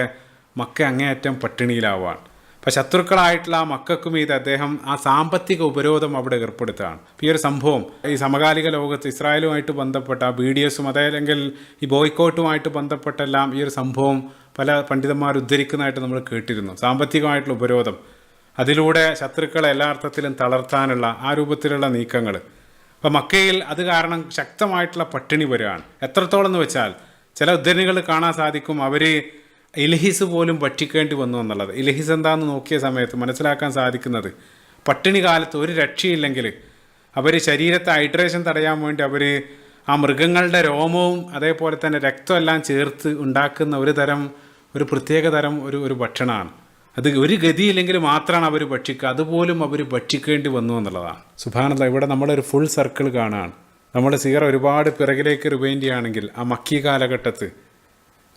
മക്ക അങ്ങേയറ്റം പട്ടിണിയിലാവുകയാണ്. അപ്പോൾ ശത്രുക്കളായിട്ടുള്ള ആ മക്കൾക്കും ഇത് അദ്ദേഹം ആ സാമ്പത്തിക ഉപരോധം അവിടെ ഏർപ്പെടുത്തുകയാണ്. അപ്പോൾ ഈ ഒരു സംഭവം ഈ സമകാലിക ലോകത്ത് ഇസ്രായേലുമായിട്ട് ബന്ധപ്പെട്ട BDSും അതല്ലെങ്കിൽ ഈ ബോയ്ക്കോട്ടുമായിട്ട് ബന്ധപ്പെട്ടെല്ലാം ഈ ഒരു സംഭവം പല പണ്ഡിതന്മാർ ഉദ്ധരിക്കുന്നതായിട്ട് നമ്മൾ കേട്ടിരുന്നു. സാമ്പത്തികമായിട്ടുള്ള ഉപരോധം, അതിലൂടെ ശത്രുക്കളെ എല്ലാ അർത്ഥത്തിലും തളർത്താനുള്ള ആ രൂപത്തിലുള്ള നീക്കങ്ങൾ. അപ്പോൾ മക്കയിൽ അത് കാരണം ശക്തമായിട്ടുള്ള പട്ടിണി വരികയാണ്. എത്രത്തോളം എന്ന് വെച്ചാൽ ചില ഉദ്ധരണികൾ കാണാൻ സാധിക്കും, അവർ ഇൽഹിസ് പോലും ഭക്ഷിക്കേണ്ടി വന്നു എന്നുള്ളത്. ഇൽഹിസ് എന്താണെന്ന് നോക്കിയ സമയത്ത് മനസ്സിലാക്കാൻ സാധിക്കുന്നത്, പട്ടിണി കാലത്ത് ഒരു രക്ഷയില്ലെങ്കിൽ അവർ ശരീരത്തെ ഹൈഡ്രേഷൻ തടയാൻ വേണ്ടി അവർ ആ മൃഗങ്ങളുടെ രോമവും അതേപോലെ തന്നെ രക്തമെല്ലാം ചേർത്ത് ഉണ്ടാക്കുന്ന ഒരു പ്രത്യേക തരം ഒരു ഭക്ഷണമാണ്. അത് ഒരു ഗതിയില്ലെങ്കിൽ മാത്രമാണ് അവർ ഭക്ഷിക്കുക, അതുപോലും അവർ ഭക്ഷിക്കേണ്ടി വന്നു എന്നുള്ളതാണ്. സുബ്ഹാനല്ലാഹ്, ഇവിടെ നമ്മളൊരു ഫുൾ സർക്കിൾ കാണുകയാണ്. നമ്മുടെ സീറ ഒരുപാട് പിറകിലേക്ക് റിവൈൻഡ് ചെയ്യുകയാണെങ്കിൽ ആ മക്കി കാലഘട്ടത്ത്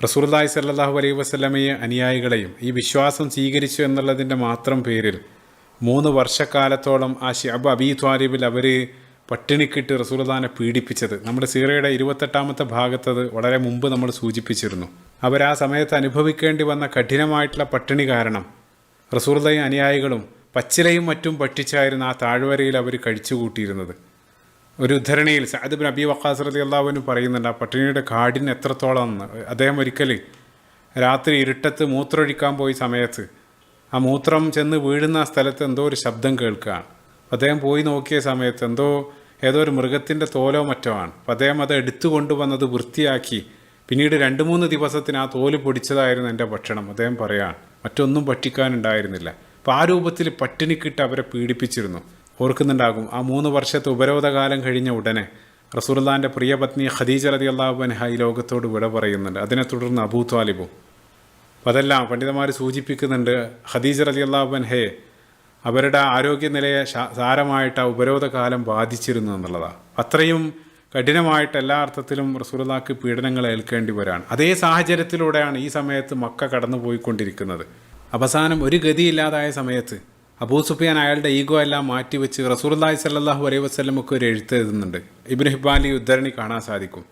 റസൂലുള്ളാഹി സ്വല്ലല്ലാഹു അലൈഹി വസല്ലമയെ അനുയായികളെയും ഈ വിശ്വാസം സ്വീകരിച്ചു എന്നുള്ളതിൻ്റെ മാത്രം പേരിൽ 3 വർഷക്കാലത്തോളം ആ ശഅബ് അബീ ത്വാലിബിൽ അവർ പട്ടിണിക്കിട്ട് റസൂലുള്ളാഹിനെ പീഡിപ്പിച്ചത് നമ്മുടെ സീറയുടെ 28-ാമത്തെ ഭാഗത്തത് വളരെ മുമ്പ് നമ്മൾ സൂചിപ്പിച്ചിരുന്നു. അവരാ സമയത്ത് അനുഭവിക്കേണ്ടി വന്ന കഠിനമായിട്ടുള്ള പട്ടിണി കാരണം റസൂലുള്ളാഹി അനുയായികളും പച്ചിലയും മറ്റും ഭക്ഷിച്ചായിരുന്നു ആ താഴ്വരയിൽ അവർ കഴിച്ചുകൂട്ടിയിരുന്നത്. ഒരു ഉദ്ധരണിയിൽ സഅദ് ബിൻ അബീ വഖാസ് റളിയല്ലാഹു അൻഹു പറയുന്നുണ്ട്, ആ പട്ടിണിയുടെ കാഠിന്യം എത്രത്തോളം എന്ന്. അദ്ദേഹം ഒരിക്കൽ രാത്രി ഇരുട്ടത്ത് മൂത്രമൊഴിക്കാൻ പോയ സമയത്ത് ആ മൂത്രം ചെന്ന് വീഴുന്ന ആ സ്ഥലത്ത് എന്തോ ഒരു ശബ്ദം കേൾക്കുകയാണ്. അദ്ദേഹം പോയി നോക്കിയ സമയത്ത് ഏതോ ഒരു മൃഗത്തിൻ്റെ തോലോ മറ്റോ ആണ്. അപ്പം അദ്ദേഹം അത് എടുത്തു കൊണ്ടുവന്നത് വൃത്തിയാക്കി പിന്നീട് 2-3 ദിവസത്തിന് ആ തോല് പൊടിച്ചതായിരുന്നു എൻ്റെ ഭക്ഷണം. അദ്ദേഹം പറയാൻ മറ്റൊന്നും ഭക്ഷിക്കാനുണ്ടായിരുന്നില്ല. അപ്പോൾ ആ രൂപത്തിൽ പട്ടിണിക്കിട്ട് അവരെ പീഡിപ്പിച്ചിരുന്നു. ഓർക്കുന്നുണ്ടാകും, ആ 3 വർഷത്തെ ഉപരോധകാലം കഴിഞ്ഞ ഉടനെ റസൂലുള്ളാഹിൻ്റെ പ്രിയപത്നി ഖദീജ റളിയല്ലാഹു അൻഹ ഈ ലോകത്തോട് വിട പറയുന്നുണ്ട്. അതിനെ തുടർന്ന് അബൂ ത്വാലിബും. അപ്പോൾ അതെല്ലാം പണ്ഡിതന്മാർ സൂചിപ്പിക്കുന്നുണ്ട്, ഖദീജ റളിയല്ലാഹു അൻഹയെ അവരുടെ ആരോഗ്യനിലയെ സാരമായിട്ട് ആ ഉപരോധകാലം ബാധിച്ചിരുന്നു എന്നുള്ളതാണ്. അത്രയും കഠിനമായിട്ട് എല്ലാ അർത്ഥത്തിലും റസൂലുള്ളാഹിക്ക് പീഡനങ്ങൾ ഏൽക്കേണ്ടി വരാണ്. അതേ സാഹചര്യത്തിലൂടെയാണ് ഈ സമയത്ത് മക്ക കടന്നു പോയിക്കൊണ്ടിരിക്കുന്നത്. അവസാനം ഒരു ഗതിയില്ലാതായ സമയത്ത് അബൂ സുഫിയാൻ അയാളുടെ ഈഗോ എല്ലാം മാറ്റിവെച്ച് റസൂലുള്ളാഹി സ്വല്ലല്ലാഹു അലൈഹി വസല്ലമക്ക് ഒരു എഴുത്ത് എഴുതുന്നുണ്ട്. ഇബ്നു ഹിബ്ബാനിൽ ഈ ഉദ്ധരണി കാണാൻ സാധിക്കും.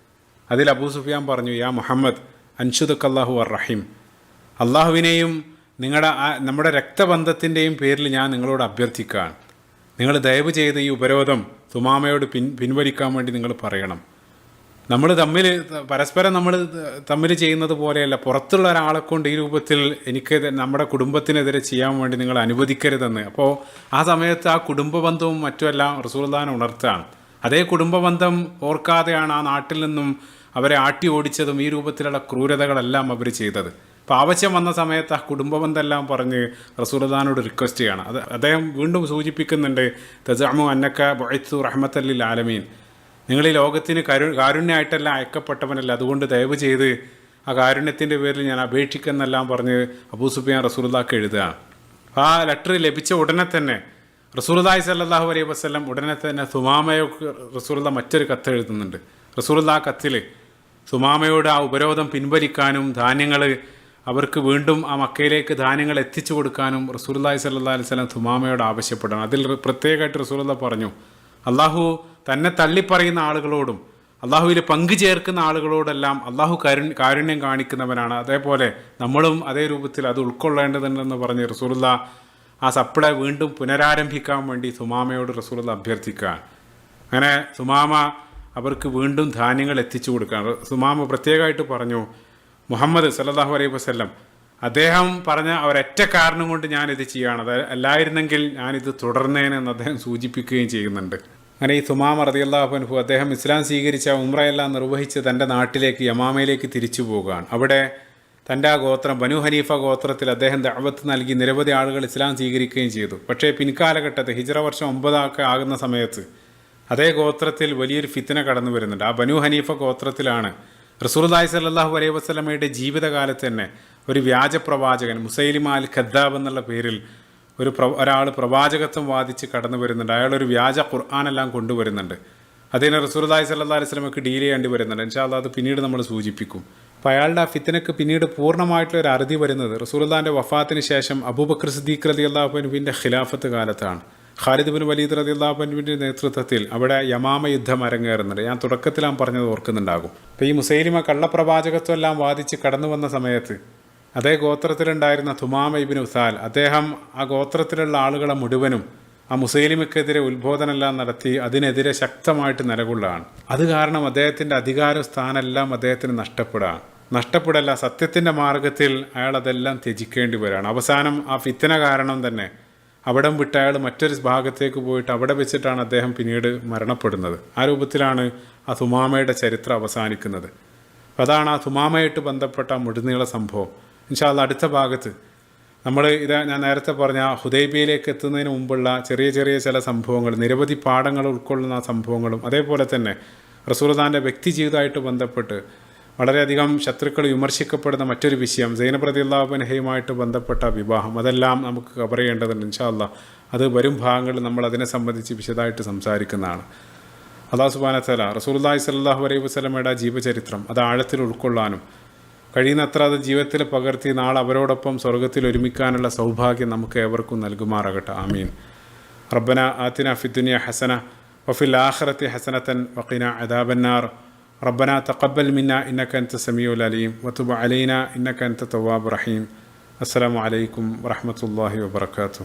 അതിൽ അബൂ സുഫിയാൻ പറഞ്ഞു, യാ മുഹമ്മദ് അൻഷുദുക്കല്ലാഹു അർ റഹീം, അള്ളാഹുവിനെയും നമ്മുടെ രക്തബന്ധത്തിൻ്റെയും പേരിൽ ഞാൻ നിങ്ങളോട് അഭ്യർത്ഥിക്കുകയാണ്, നിങ്ങൾ ദയവ് ചെയ്ത് ഈ ഉപരോധം തുമാമയോട് പിൻവലിക്കാൻ വേണ്ടി നിങ്ങൾ പറയണം. നമ്മൾ പരസ്പരം തമ്മിൽ ചെയ്യുന്നത് പോലെയല്ല, പുറത്തുള്ള ഒരാളെ കൊണ്ട് ഈ രൂപത്തിൽ എനിക്ക് നമ്മുടെ കുടുംബത്തിനെതിരെ ചെയ്യാൻ വേണ്ടി നിങ്ങൾ അനുവദിക്കരുതെന്ന്. അപ്പോൾ ആ സമയത്ത് ആ കുടുംബബന്ധവും മറ്റുമെല്ലാം റസൂലുള്ളാഹിനെ ഉണർത്തുകയാണ്. അതേ കുടുംബബന്ധം ഓർക്കാതെയാണ് ആ നാട്ടിൽ നിന്നും അവരെ ആട്ടി ഓടിച്ചതും ഈ രൂപത്തിലുള്ള ക്രൂരതകളെല്ലാം അവർ ചെയ്തത്. അപ്പോൾ ആവശ്യം വന്ന സമയത്ത് ആ കുടുംബബന്ധമെല്ലാം പറഞ്ഞ് റസൂലുള്ളാഹിനോട് റിക്വസ്റ്റ് ചെയ്യണം. അദ്ദേഹം വീണ്ടും സൂചിപ്പിക്കുന്നുണ്ട്, തസഅമു അന്നക ബുഇത്തു റഹ്മത്തൽ ലിൽ ആലമീൻ, നിങ്ങൾ ഈ ലോകത്തിന് കാരുണ്യമായിട്ടല്ല അയക്കപ്പെട്ടവനല്ല, അതുകൊണ്ട് ദയവ് ചെയ്ത് ആ കാരുണ്യത്തിൻ്റെ പേരിൽ ഞാൻ അപേക്ഷിക്കുന്നെല്ലാം പറഞ്ഞ് അബൂ സുഫിയാൻ റസൂലുള്ളാഹിക്ക് എഴുതുകയാണ്. ആ ലെറ്റർ ലഭിച്ച ഉടനെ തന്നെ റസൂലുള്ളാഹി സ്വല്ലല്ലാഹു അലൈഹി വസല്ലം ഉടനെ തന്നെ സുമാമയോക്ക് റസൂലുള്ളാഹി മറ്റൊരു കത്ത് എഴുതുന്നുണ്ട്. റസൂലുള്ളാഹി ആ കത്തിൽ സുമാമയോട് ആ ഉപരോധം പിൻവലിക്കാനും ധാന്യങ്ങൾ അവർക്ക് വീണ്ടും ആ മക്കയിലേക്ക് ധാന്യങ്ങൾ എത്തിച്ചു കൊടുക്കാനും റസൂലുള്ളാഹി സ്വല്ലല്ലാഹു അലൈഹി വസല്ലം സുമാമയോട് ആവശ്യപ്പെടണം. അതിൽ പ്രത്യേകമായിട്ട് റസൂലുള്ളാഹി പറഞ്ഞു, അള്ളാഹു തന്നെ തള്ളിപ്പറയുന്ന ആളുകളോടും അള്ളാഹുവിൽ പങ്കു ചേർക്കുന്ന ആളുകളോടെല്ലാം അള്ളാഹു കാരുണ്യം കാണിക്കുന്നവനാണ്. അതേപോലെ നമ്മളും അതേ രൂപത്തിൽ അത് ഉൾക്കൊള്ളേണ്ടതുണ്ടെന്ന് പറഞ്ഞ് റസൂലുള്ളാഹി ആ സപ്ലൈ വീണ്ടും പുനരാരംഭിക്കാൻ വേണ്ടി സുമാമയോട് റസൂലുള്ളാഹി അഭ്യർത്ഥിക്കുക. അങ്ങനെ സുമാമ അവർക്ക് വീണ്ടും ധാന്യങ്ങൾ എത്തിച്ചു കൊടുക്കാൻ സുമാമ പ്രത്യേകമായിട്ട് പറഞ്ഞു, മുഹമ്മദ് സല്ലല്ലാഹു അലൈഹി വസല്ലം അദ്ദേഹം പറഞ്ഞ ഒരൊറ്റ കാരണം കൊണ്ട് ഞാനിത് ചെയ്യുകയാണ്, അത് അല്ലായിരുന്നെങ്കിൽ ഞാനിത് തുടർന്നേനെന്ന് അദ്ദേഹം സൂചിപ്പിക്കുകയും ചെയ്യുന്നുണ്ട്. അങ്ങനെ ഈ സുമാമ റളിയല്ലാഹു അൻഹു അദ്ദേഹം ഇസ്ലാം സ്വീകരിച്ച ഉംറയെല്ലാം നിർവഹിച്ച് തൻ്റെ നാട്ടിലേക്ക് യമാമയിലേക്ക് തിരിച്ചു പോകുകയാണ്. അവിടെ തൻ്റെ ആ ഗോത്രം ബനു ഹനീഫ ഗോത്രത്തിൽ അദ്ദേഹം ദഅവത്ത് നൽകി നിരവധി ആളുകൾ ഇസ്ലാം സ്വീകരിക്കുകയും ചെയ്തു. പക്ഷേ പിൻകാലഘട്ടത്തിൽ ഹിജ്റ വർഷം 9 ആകുന്ന സമയത്ത് അതേ ഗോത്രത്തിൽ വലിയൊരു ഫിത്ന കടന്നു വരുന്നുണ്ട്. ആ ബനു ഹനീഫ ഗോത്രത്തിലാണ് റസൂലുള്ളാഹി സ്വല്ലല്ലാഹു അലൈഹി വസല്ലമയുടെ ജീവിതകാലത്ത് തന്നെ ഒരു വ്യാജ പ്രവാചകൻ മുസൈലിമ അൽ ഖദ്ദാബ് എന്നുള്ള പേരിൽ ഒരാൾ പ്രവാചകത്വം വാദിച്ച് കടന്നു വരുന്നുണ്ട്. അയാളൊരു വ്യാജ ഖുർആനെല്ലാം കൊണ്ടുവരുന്നുണ്ട്. അതിനെ റസൂലുള്ളാഹി സ്വല്ലല്ലാഹു അലൈഹി വസല്ലമക്ക് ഡീൽ ചെയ്യേണ്ടി വരുന്നുണ്ട്. ഇൻഷാ അല്ലാഹ് അത് പിന്നീട് നമ്മൾ സൂചിപ്പിക്കും. അപ്പോൾ അയാളുടെ ആ ഫിത്നക്ക് പിന്നീട് പൂർണ്ണമായിട്ടുള്ളൊരു അറുതി വരുന്നത് റസൂലുള്ളാഹിൻ്റെ വഫാത്തിന് ശേഷം അബൂബക്കർ സിദ്ദീഖ് റളിയല്ലാഹു അൻഹുവിൻ്റെ ഖിലാഫത്ത് കാലത്താണ്. ഖാലിദ് ബിൻ വലീദ് റളിയല്ലാഹു അൻഹുവിൻ്റെ നേതൃത്വത്തിൽ അവിടെ യമാമ യുദ്ധം അരങ്ങേറുന്നുണ്ട്. ഞാൻ തുടക്കത്തിലാണ് പറഞ്ഞത് ഓർക്കുന്നുണ്ടാകും. അപ്പോൾ ഈ മുസൈലിമ കള്ളപ്രവാചകത്വം എല്ലാം വാദിച്ച് കടന്നു വന്ന സമയത്ത് അതേ ഗോത്രത്തിലുണ്ടായിരുന്ന തുമാമ ഇബ്നു ഉസാൽ അദ്ദേഹം ആ ഗോത്രത്തിലുള്ള ആളുകളെ മുഴുവനും ആ മുസൈലിമക്കെതിരെ ഉത്ബോധനെല്ലാം നടത്തി അതിനെതിരെ ശക്തമായിട്ട് നിലകൊള്ളുകയാണ്. അത് കാരണം അദ്ദേഹത്തിൻ്റെ അധികാര സ്ഥാനമെല്ലാം അദ്ദേഹത്തിന് നഷ്ടപ്പെടല്ല, സത്യത്തിൻ്റെ മാർഗത്തിൽ അയാൾ അതെല്ലാം ത്യജിക്കേണ്ടി വരികയാണ്. അവസാനം ആ ഫിത്ന കാരണം തന്നെ അവിടം വിട്ട് അയാൾ മറ്റൊരു ഭാഗത്തേക്ക് പോയിട്ട് അവിടെ വെച്ചിട്ടാണ് അദ്ദേഹം പിന്നീട് മരണപ്പെടുന്നത്. ആ രൂപത്തിലാണ് ആ തുമാമയുടെ ചരിത്രം അവസാനിക്കുന്നത്. അപ്പോൾ അതാണ് ആ തുമാമയായിട്ട് ബന്ധപ്പെട്ട മുഴുനീള സംഭവം. ഇൻഷാ അല്ലാഹ് അടുത്ത ഭാഗത്ത് നമ്മൾ ഞാൻ നേരത്തെ പറഞ്ഞ ഹുദൈബിയയിലേക്ക് എത്തുന്നതിന് മുമ്പുള്ള ചെറിയ ചെറിയ ചില സംഭവങ്ങൾ, നിരവധി പാഠങ്ങൾ ഉൾക്കൊള്ളുന്ന ആ സംഭവങ്ങളും അതേപോലെ തന്നെ റസൂലുള്ളാഹിൻ്റെ വ്യക്തി ജീവിതമായിട്ട് ബന്ധപ്പെട്ട് വളരെയധികം ശത്രുക്കൾ വിമർശിക്കപ്പെടുന്ന മറ്റൊരു വിഷയം സൈനബ് റളിയല്ലാഹു അൻഹയുമായിട്ട് ബന്ധപ്പെട്ട വിവാഹം, അതെല്ലാം നമുക്ക് കവർ ചെയ്യേണ്ടതുണ്ട്. ഇൻഷാ അല്ലാഹ് അത് വരും ഭാഗങ്ങളിൽ നമ്മൾ അതിനെ സംബന്ധിച്ച് വിശദമായിട്ട് സംസാരിക്കുന്നതാണ്. അല്ലാഹു സുബ്ഹാനഹു വ തആല റസൂലുള്ളാഹി സ്വല്ലല്ലാഹു അലൈഹി വസല്ലമയുടെ ജീവചരിത്രം അത് ആഴത്തിൽ ഉൾക്കൊള്ളാനും കഴിയുന്നത്ര അത് ജീവിതത്തിൽ പകർത്തി നാളെ അവരോടൊപ്പം സ്വർഗ്ഗത്തിൽ ഒരുമിക്കാനുള്ള സൗഭാഗ്യം നമുക്ക് ഏവർക്കും നൽകുമാറാകട്ടെ. ആമീൻ. റബ്ബന ആതിന ഫിദ്ദുനിയ ഹസന വഫിൽ ആഖിറതി ഹസനതൻ വഖിന അദാബന്നാർ. ربنا تقبل منا إنك أنت السميع العليم وتب علينا إنك أنت التواب الرحيم. السلام عليكم ورحمة الله وبركاته.